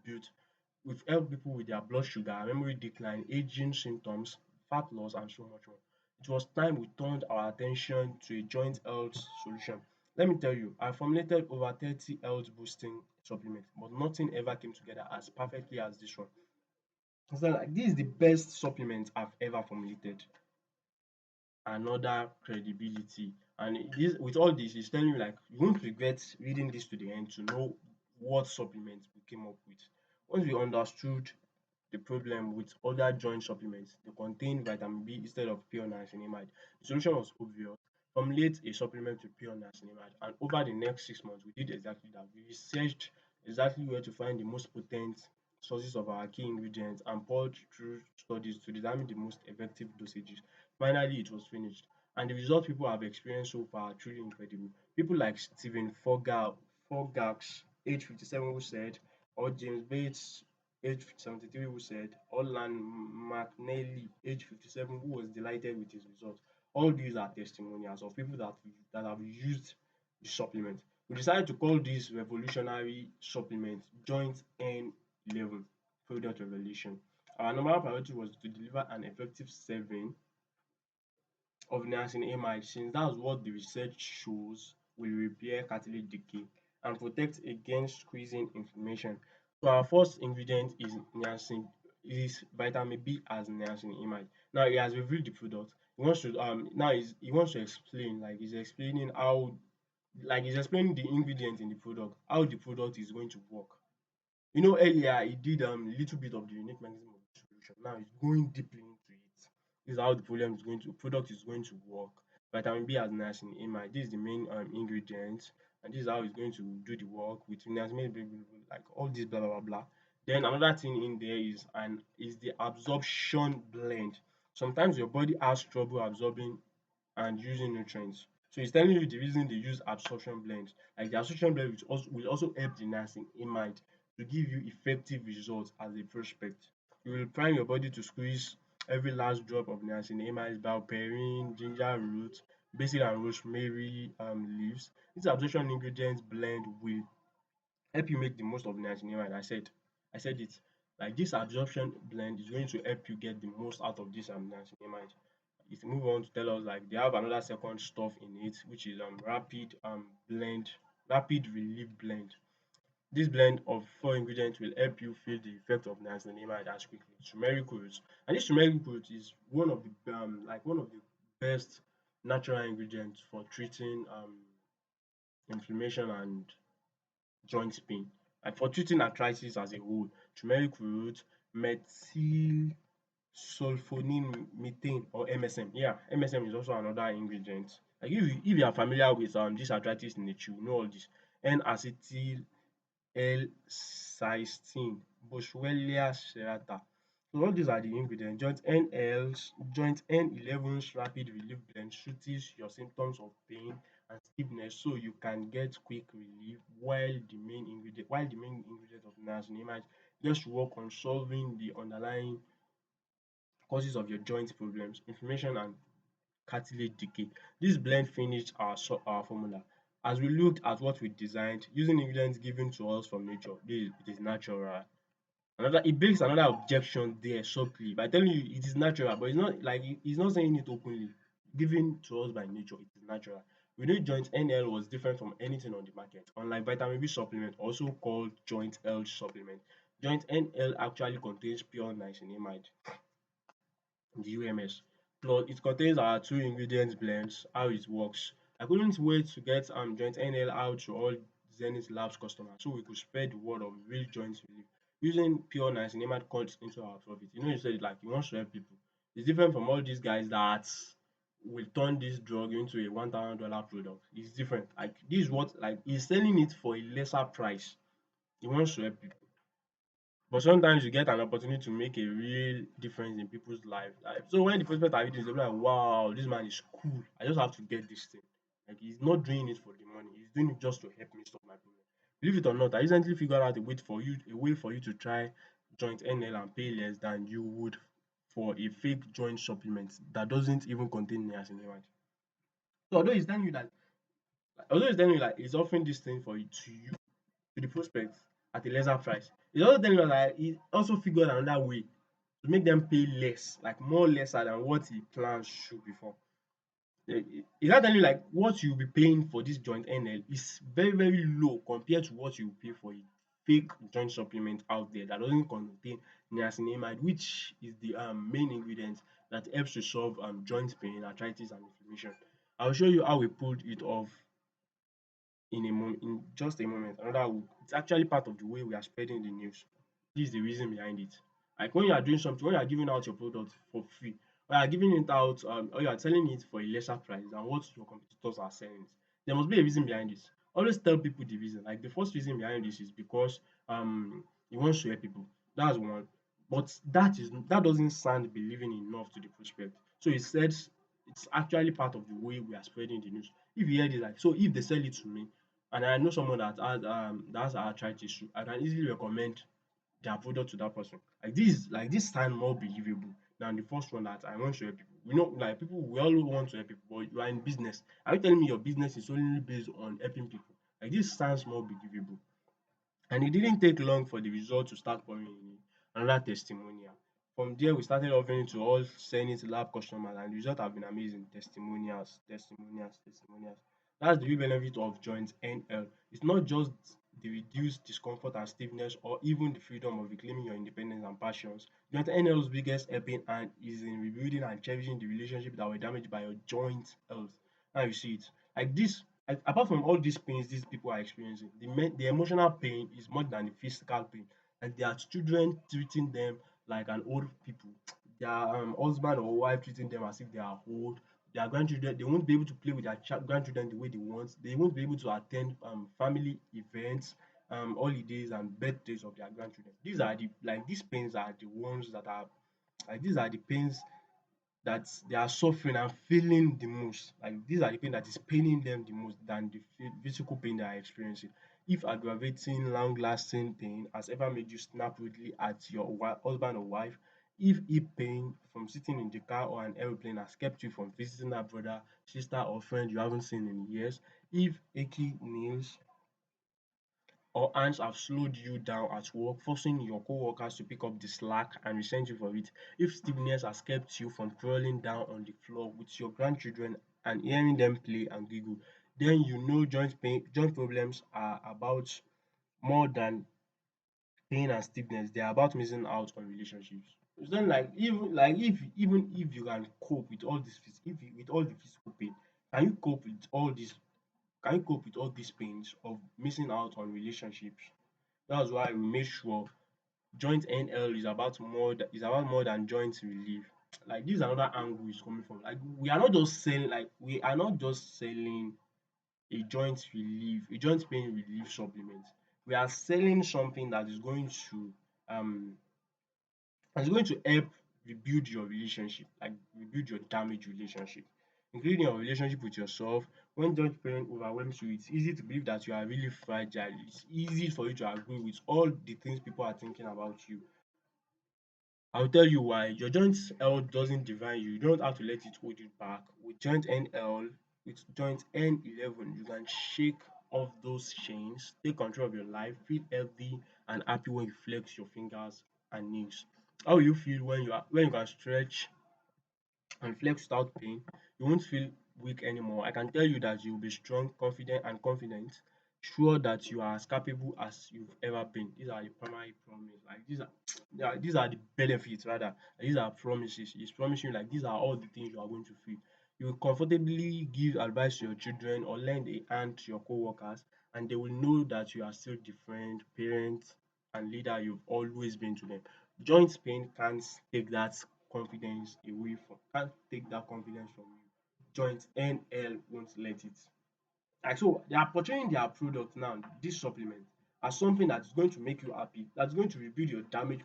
with their blood sugar, memory decline, aging symptoms, fat loss, and so much more. It was time we turned our attention to a joint health solution. Let me tell you, I formulated over 30 health boosting supplements, but nothing ever came together as perfectly as this one. So like this is the best supplement I've ever formulated. Another credibility. And this with all this, it's telling you like you won't regret reading this to the end to know what supplements we came up with. Once we understood the problem with other joint supplements, they contain vitamin B instead of pure niacinamide. The solution was obvious. Formulate a supplement with pure niacinamide, and over the next 6 months, we did exactly that. We researched exactly where to find the most potent sources of our key ingredients and poured through studies to determine the most effective dosages. Finally, it was finished, and the results people have experienced so far are truly incredible. People like Stephen Forgax, age 57, who said, or James Bates, age 73, who said, or Lan McNally, age 57, who was delighted with his results. All these are testimonials of people that have used the supplement. We decided to call this revolutionary supplement Joint N11 Product Revelation. Our number one priority was to deliver an effective serving of niacinamide, since that's what the research shows will repair cartilage decay and protect against squeezing inflammation. So our first ingredient is vitamin B as niacinamide. Now he has reviewed the product. He wants to explain, like he's explaining how, like he's explaining the ingredient in the product, how the product is going to work. Earlier he did little bit of the unique mechanism of distribution. Now he's going deeply into it. This is how the product is going to work. Vitamin B has niacinamide. This is the main ingredient, and this is how it's going to do the work with niacinamide, blah, blah, blah, like all this blah blah blah blah. Then another thing in there is the absorption blend. Sometimes your body has trouble absorbing and using nutrients. So it's telling you the reason they use absorption blends. Like the absorption blend will also help the niacinamide to give you effective results as a prospect. You will prime your body to squeeze every last drop of niacinamide, valperine, ginger root, basil and rosemary leaves. This absorption ingredients blend will help you make the most of niacinamide. I said it. Like this absorption blend is going to help you get the most out of this niacinamide. It move on to tell us like they have another second stuff in it, which is rapid relief blend. This blend of four ingredients will help you feel the effect of niacinamide as quickly. Turmeric root, and this turmeric root is one of the best natural ingredients for treating inflammation and joint pain. Like for treating arthritis as a whole, turmeric root, methyl sulfonine methane or MSM. Yeah, MSM is also another ingredient. Like if you are familiar with this arthritis in the chew, you know all this. N-acetyl L-cysteine, Boswellia serrata. So all these are the ingredients. Joint N11's rapid relief blend soothes your symptoms of pain and stiffness so you can get quick relief while the main ingredient of niacinamide just work on solving the underlying causes of your joint problems, inflammation and cartilage decay. This blend finished our formula. As we looked at what we designed using ingredients given to us from nature, it is natural. Another it brings another objection there subtly by telling you it is natural, but it's not like he's not saying it openly. Given to us by nature, it is natural. We know joint NL was different from anything on the market. Unlike vitamin B supplement, also called joint L supplement, joint NL actually contains pure niacinamide, the UMS. Plus, it contains our two ingredients blends, how it works. I couldn't wait to get joint NL out to all Zenith Labs customers so we could spread the word of real joint relief. Using pure niacinamide cuts into our profit. You know, you said it like you want to help people. It's different from all these guys that will turn this drug into a $1,000 product. It's different. Like this is what like he's selling it for a lesser price. He wants to help people. But sometimes you get an opportunity to make a real difference in people's life. Like, so when the prospect are reading, they'll be like, wow, this man is cool. I just have to get this thing. Like he's not doing it for the money. He's doing it just to help me stop my problem. Believe it or not, I recently figured out a way for you to try joint NL and pay less than you would for a fake joint supplement that doesn't even contain niacinamide. So although he's telling you like he's offering this thing for you to the prospect at a lesser price. He's also telling us that he also figured another way to make them pay less, like more lesser than what he plans to before. He's not telling you like what you'll be paying for this joint NL is very, very low compared to what you pay for a fake joint supplement out there that doesn't contain niacinamide, which is the main ingredient that helps to solve joint pain, arthritis, and inflammation. I'll show you how we pulled it off in just a moment. Another week. It's actually part of the way we are spreading the news. This is the reason behind it. Like when you are doing something, when you are giving out your product for free, or you are giving it out, or you are selling it for a lesser price than what your competitors are selling it, there must be a reason behind this. Always tell people the reason. Like the first reason behind this is because he wants to help people. That's one. But that doesn't sound believing enough to the prospect. So he says it's actually part of the way we are spreading the news. If you hear this, like so, if they sell it to me, and I know someone that has arthritis, I can easily recommend their product to that person. Like this sound more believable than the first one that I want to help people. We know like people we all want to help people, but you are in business. Are you telling me your business is only based on helping people? Like this sounds more believable. And it didn't take long for the result to start pouring in. Another testimonial. From there, we started offering to all Senate lab customers, and the result have been amazing. Testimonials, testimonials, testimonials. That's the real benefit of joint NL. It's not just the reduced discomfort and stiffness, or even the freedom of reclaiming your independence and passions. Joint NL's biggest helping hand is in rebuilding and cherishing the relationship that were damaged by your joint health. Now you see it. Like this, like apart from all these pains these people are experiencing, the emotional pain is more than the physical pain. Like their children treating them like an old people, their husband or wife treating them as if they are old. Their grandchildren, they won't be able to play with their grandchildren the way they want. They won't be able to attend family events, holidays and birthdays of their grandchildren. These pains are the ones that are like these are the pains that they are suffering and feeling the most. Like these are the pain that is paining them the most than the physical pain they are experiencing. If aggravating, long-lasting pain has ever made you snap rudely at your husband or wife, if hip pain from sitting in the car or an aeroplane has kept you from visiting that brother, sister, or friend you haven't seen in years, if achy nails or hands have slowed you down at work, forcing your co-workers to pick up the slack and resent you for it. If stiffness has kept you from crawling down on the floor with your grandchildren and hearing them play and giggle, then you know joint problems are about more than pain and stiffness. They are about missing out on relationships. It's not like even if you can cope with all this with all the physical pain, can you cope with all this can you cope with all these pains of missing out on relationships? That's why we make sure joint NL is about more than joint relief. Like this is another angle is coming from. Like we are not just selling a joint pain relief supplement. We are selling something that is um going to help rebuild your relationship, like rebuild your damaged relationship, including your relationship with yourself. When joint pain overwhelms you, it's easy to believe that you are really fragile. It's easy for you to agree with all the things people are thinking about you. I'll tell you why. Your joint L doesn't define you. You don't have to let it hold you back. With joint NL, with joint N11, you can shake off those chains, take control of your life, feel healthy and happy when you flex your fingers and nails. How will you feel when you can stretch and flex without pain? You won't feel weak anymore. I can tell you that you'll be strong, confident, sure that you are as capable as you've ever been. These are the primary promise. Like these are yeah, these are the benefits rather. These are promises. It's promising you like these are all the things you are going to feel. You will comfortably give advice to your children or lend a hand to your co-workers, and they will know that you are still the friend, parent, and leader you've always been to them. Joint pain can't take that confidence from you. Joint NL won't let it. Like so they are portraying their product now, this supplement, as something that is going to make you happy, that's going to rebuild your damaged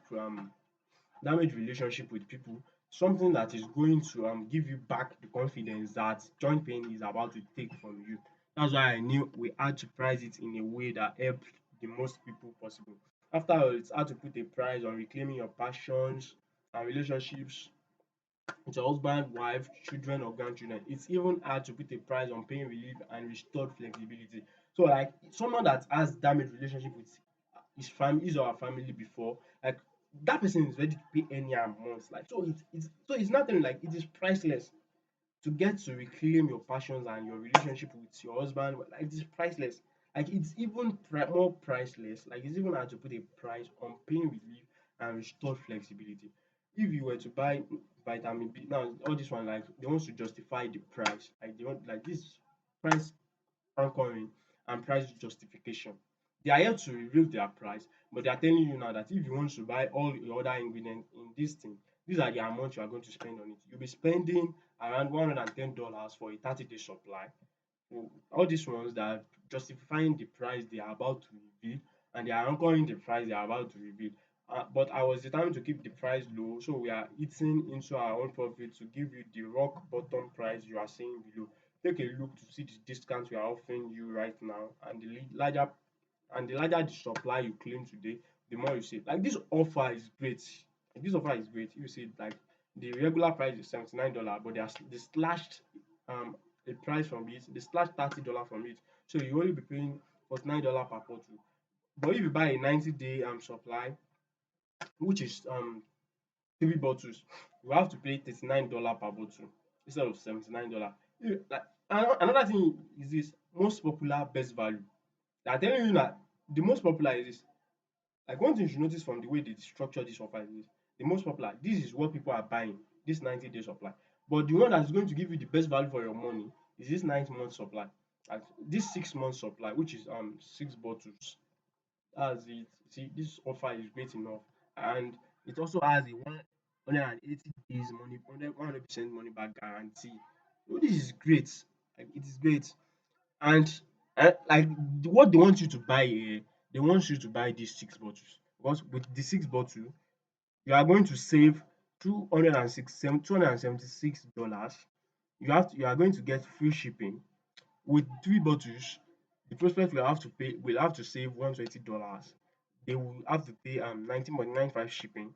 relationship with people, something that is going to give you back the confidence that joint pain is about to take from you. That's why I knew we had to price it in a way that helped the most people possible. After all, it's hard to put a price on reclaiming your passions and relationships with your husband, wife, children, or grandchildren. It's even hard to put a price on pain relief and restored flexibility. So, like someone that has damaged relationship with his or her family before, like that person is ready to pay any amount. Like so it's nothing like it is priceless to get to reclaim your passions and your relationship with your husband. Like it is priceless. Like it's even more priceless. Like it's even hard to put a price on pain relief and restored flexibility. If you were to buy vitamin B now, all this one like they want to justify the price. Like they want like this price anchoring and price justification. They are here to reveal their price, but they are telling you now that if you want to buy all your other ingredients in this thing, these are the amount you are going to spend on it. You'll be spending around $110 for a 30-day supply. So all these ones that are justifying the price they are about to reveal and they are anchoring the price they are about to reveal. But I was determined to keep the price low, so we are eating into our own profit to give you the rock bottom price you are seeing below. Take a look to see the discount we are offering you right now, and the larger the supply you claim today, the more you save. Like this offer is great. Like this offer is great. You see, like the regular price is $79, but they slashed um a price from it. They slashed $30 from it, so you only be paying $49 per bottle. But if you buy a 90-day supply, which is 3 bottles, you have to pay $39 per bottle instead of $79. Like another thing is this most popular best value. They are telling you that the most popular is this. Like one thing you should notice from the way they structure this offer is this. The most popular, this is what people are buying, this 90-day supply. But the one that's going to give you the best value for your money is this 9 month supply. Like this 6 month supply, which is 6 bottles. That's it. See, this offer is great enough. And it also has a 180 days money, 100% money back guarantee. So this is great. Like it is great. And like what they want you to buy they want you to buy these 6 bottles because with the 6 bottle you are going to save 276 dollars. You are going to get free shipping. With 3 bottles, the prospect will have to save $120. They will have to pay 19.95 shipping.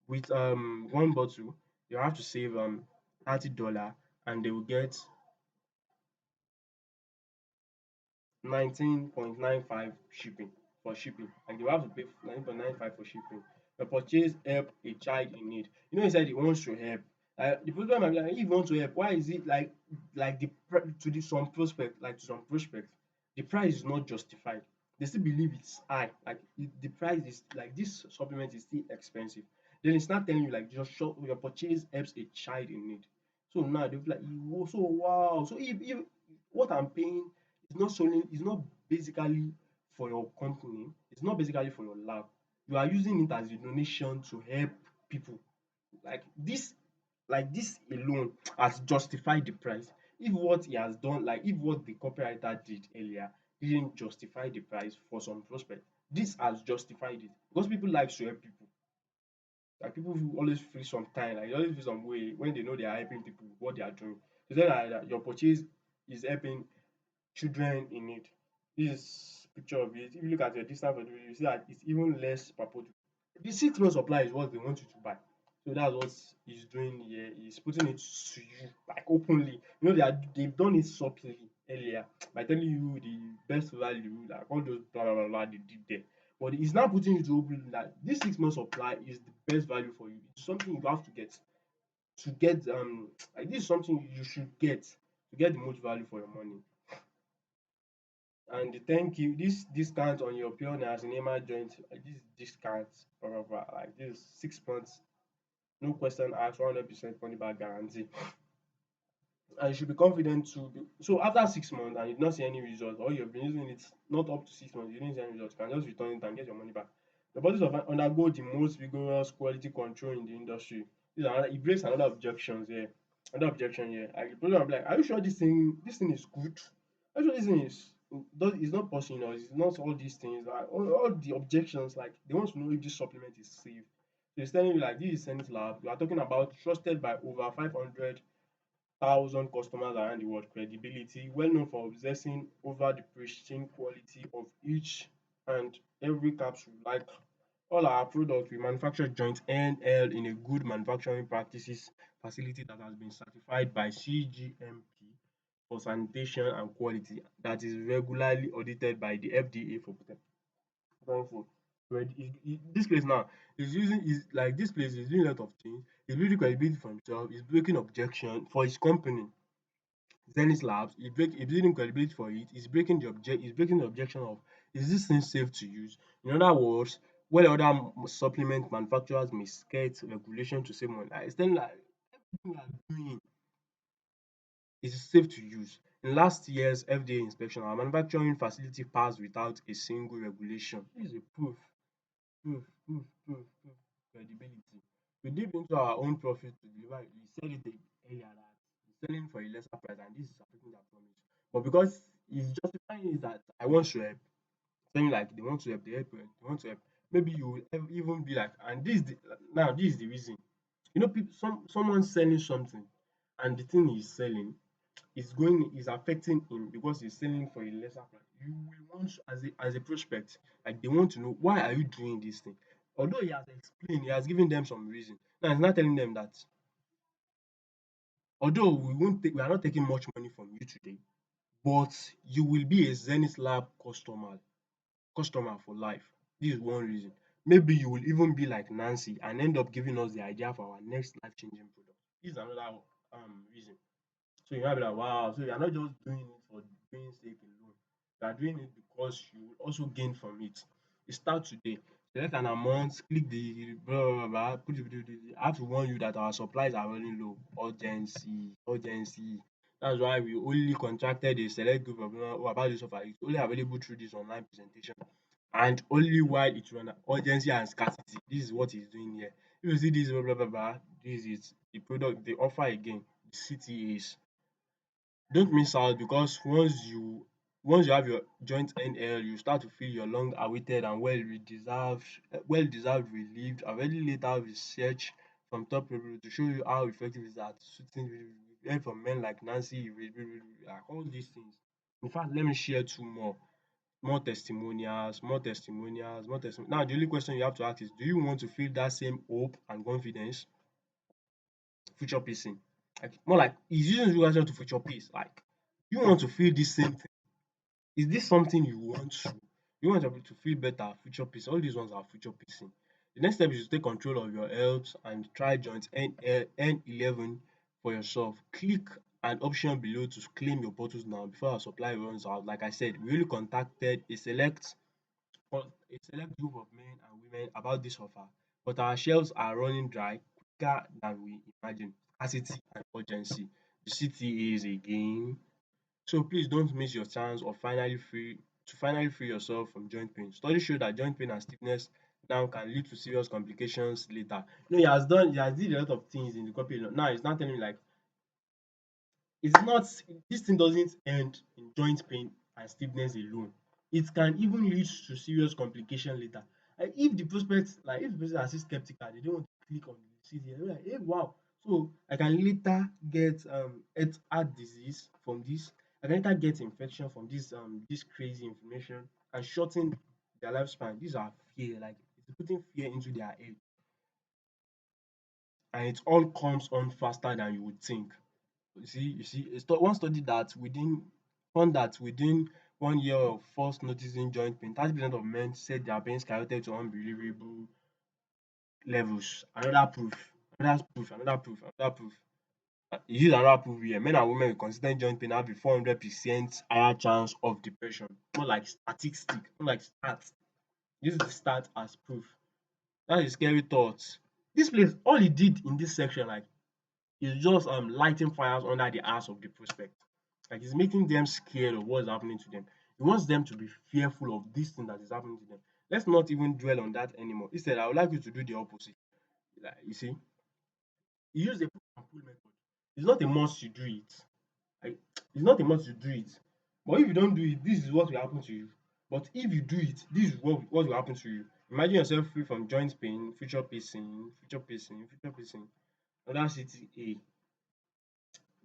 With 1 bottle you have to save $30 and they will get 19.95 shipping for shipping. Like they will have to pay 19.95 for shipping. The purchase help a child in need. You know he said he wants to help. The problem might be like if you want to help, why is it like to some prospect, the price is not justified. They still believe it's high. Like the price is like this supplement is still expensive. Then it's not telling you like just show your purchase helps a child in need. So now they'll be like, so wow. So if what I'm paying is not solely is not basically for your company, it's not basically for your lab. You are using it as a donation to help people. Like this alone has justified the price. If what he has done, like if what the copywriter did earlier didn't justify the price for some prospect, this has justified it because people like to help people. Like people who always feel some time, like they always feel some way when they know they are helping people with what they are doing. To say that your purchase is helping children in need. This is picture of it. If you look at your distance for the video, you see that it's even less purported. The 6 month supply is what they want you to buy. So that's what he's doing here. He's putting it to you like openly. You know they've done it subtly earlier by telling you the best value, like all those blah blah blah, blah they did there. But he's now putting it to openly that this 6 month supply is the best value for you. It's something you have to get like this is something you should get to get the most value for your money. And the thank you, this discount on your pure niacinamide joint, like this discount, blah blah blah, like this 6 months, no question asked, 100% money back guarantee. And you should be confident to be, so after 6 months and you do not see any results, or you've been using it not up to 6 months, you didn't see any results, you can just return it and get your money back. The bodies of undergo the most rigorous quality control in the industry. This is another, it brings another objections here. Another objection here. Like the person will be like, are you sure this thing is good? Are you sure this thing is not poisonous, it's not all these things, like all the objections, like they want to know if this supplement is safe. So it's telling you like this is Senate Lab. We are talking about trusted by over 500,000 customers around the world, credibility, well known for obsessing over the pristine quality of each and every capsule. Like all our products, we manufacture joint NL in a good manufacturing practices facility that has been certified by CGMP for sanitation and quality that is regularly audited by the FDA for potential. This place now is like this place is doing a lot of things. He's building credibility for himself. He's breaking objection for his company. Zenith Labs, he's building credibility for it. He's breaking the objection of is this thing safe to use? In other words, where other supplement manufacturers may skirt regulation to save money, it's telling like everything we are doing is safe to use. In last year's FDA inspection, our manufacturing facility passed without a single regulation. This is a proof, credibility. We dip into our own profit to deliver. We said it earlier that we're selling for a lesser price, and this is affecting their promise. But because he's justifying it that I want to help, saying like they want to help, they want to help. Maybe you will even be like, and this is the reason. You know, people, someone selling something, and the thing he's selling is affecting him because he's selling for a lesser price. You will want as a prospect, like they want to know why are you doing this thing. Although he has explained, he has given them some reason. Now he's not telling them that although we are not taking much money from you today, but you will be a Zenith Lab customer for life. This is one reason. Maybe you will even be like Nancy and end up giving us the idea for our next life changing product. This is another reason. So you might be like, wow, so you're not just doing it for doing sake alone. You are doing it because you will also gain from it. You start today. Select an amount, click the blah blah blah, blah put I have to warn you that our supplies are running low. Urgency, urgency. That's why we only contracted a select group of people about this offer. It's only available through this online presentation. And only while it's run urgency and scarcity. This is what he's doing here. If you see this blah blah blah, blah this is the product, the offer again. The city is don't miss out because once you have your joint NL, you start to feel your long awaited and well deserved relieved. I've already laid out research from top people to show you how effective it is at suiting we heard from men like Nancy, like all these things. In fact, let me share two more testimonials. Now the only question you have to ask is do you want to feel that same hope and confidence? Future pacing. Like more like he's using regression to future pace. Like you want to feel this same thing. Is this something you want to? You want to feel better, future pace. All these ones are future pacing. The next step is to take control of your health and try joint N11 for yourself. Click an option below to claim your bottles now before our supply runs out. Like I said, we only contacted a select for a select group of men and women about this offer, but our shelves are running dry quicker than we imagine. Scarcity and urgency. The city is again. So please don't miss your chance of finally free yourself from joint pain. Studies show that joint pain and stiffness now can lead to serious complications later. He has did a lot of things in the copy. Now he's not telling me like it's not this thing doesn't end in joint pain and stiffness alone. It can even lead to serious complication later. And if the person are still skeptical, they don't want to click on the CD, they're like, hey wow. So I can later get heart disease from this. I can later get infection from this crazy information and shorten their lifespan. These are fear, like it's putting fear into their head, and it all comes on faster than you would think. You see, one study that within found that within 1 year of first noticing joint pain, 30% of men said their pain skyrocketed to unbelievable levels. Another proof. You use another proof here. Men and women with consistent joint pain have a 400% higher chance of depression. Not like statistic, not like stats. Use the stat as proof. That is scary thought. This place, all he did in this section, like is just lighting fires under the ass of the prospect. Like he's making them scared of what's happening to them. He wants them to be fearful of this thing that is happening to them. Let's not even dwell on that anymore. Instead, I would like you to do the opposite. Like, you see, you use the push and pull method. It's not a must you do it. Like, it's not a must you do it. But if you don't do it, this is what will happen to you. But if you do it, this is what will happen to you. Imagine yourself free from joint pain, future pacing, another city A.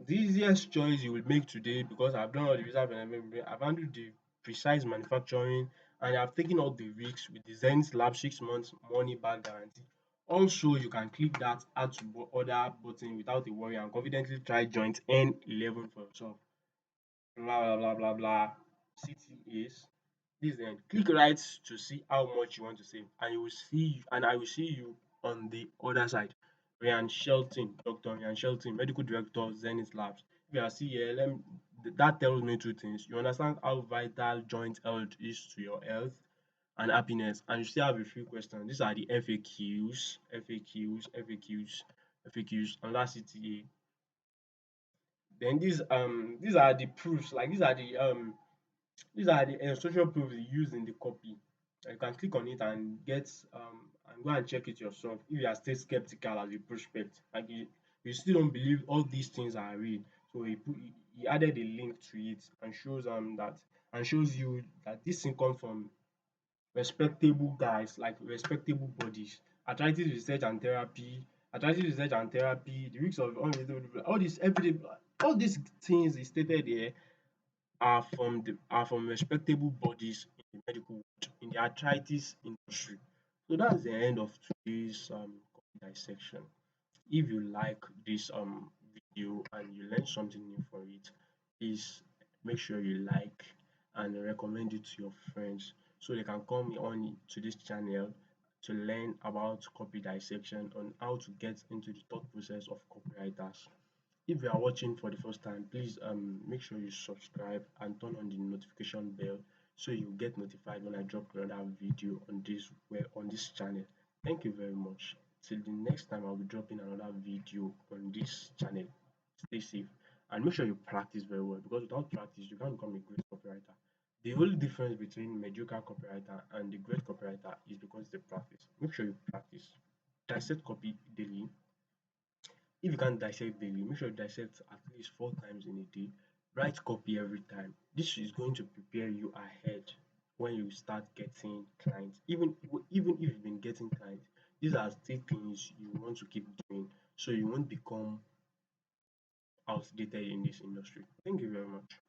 The easiest choice you will make today, because I've done all the research and everything, I've handled the precise manufacturing and I've taken all the risks with the Zenith Lab 6 months money back guarantee. Also, you can click that add to order button without a worry and confidently try joint N11 for yourself. Blah blah blah blah blah. City is this then. Click right to see how much you want to save, and I will see you on the other side. Dr. Ryan Shelton, Medical Director, Zenith Labs. If you are still here, that tells me two things. You understand how vital joint health is to your health and happiness, and you still have a few questions. These are the FAQs, and that's CTA. Then these are the proofs, like these are the social proofs used in the copy. You can click on it and get and go and check it yourself if you are still skeptical as a prospect. Like you still don't believe all these things are real. So he added a link to it and shows you that this thing comes from respectable guys, like respectable bodies. Arthritis research and therapy, the risks of all these things is stated here are from respectable bodies in the medical world, in the arthritis industry. So that's the end of today's dissection. If you like this video and you learn something new from it, please make sure you like and recommend it to your friends so they can come on to this channel to learn about copy dissection and how to get into the thought process of copywriters. If you are watching for the first time, please make sure you subscribe and turn on the notification bell so you get notified when I drop another video on this channel. Thank you very much. Till the next time I'll be dropping another video on this channel. Stay safe and make sure you practice very well, because without practice you can't become a great copywriter. The only difference between mediocre copywriter and the great copywriter is because they practice. Make sure you practice. Dissect copy daily. If you can't dissect daily, make sure you dissect at least 4 times in a day. Write copy every time. This is going to prepare you ahead when you start getting clients. Even if you've been getting clients, these are still things you want to keep doing so you won't become outdated in this industry. Thank you very much.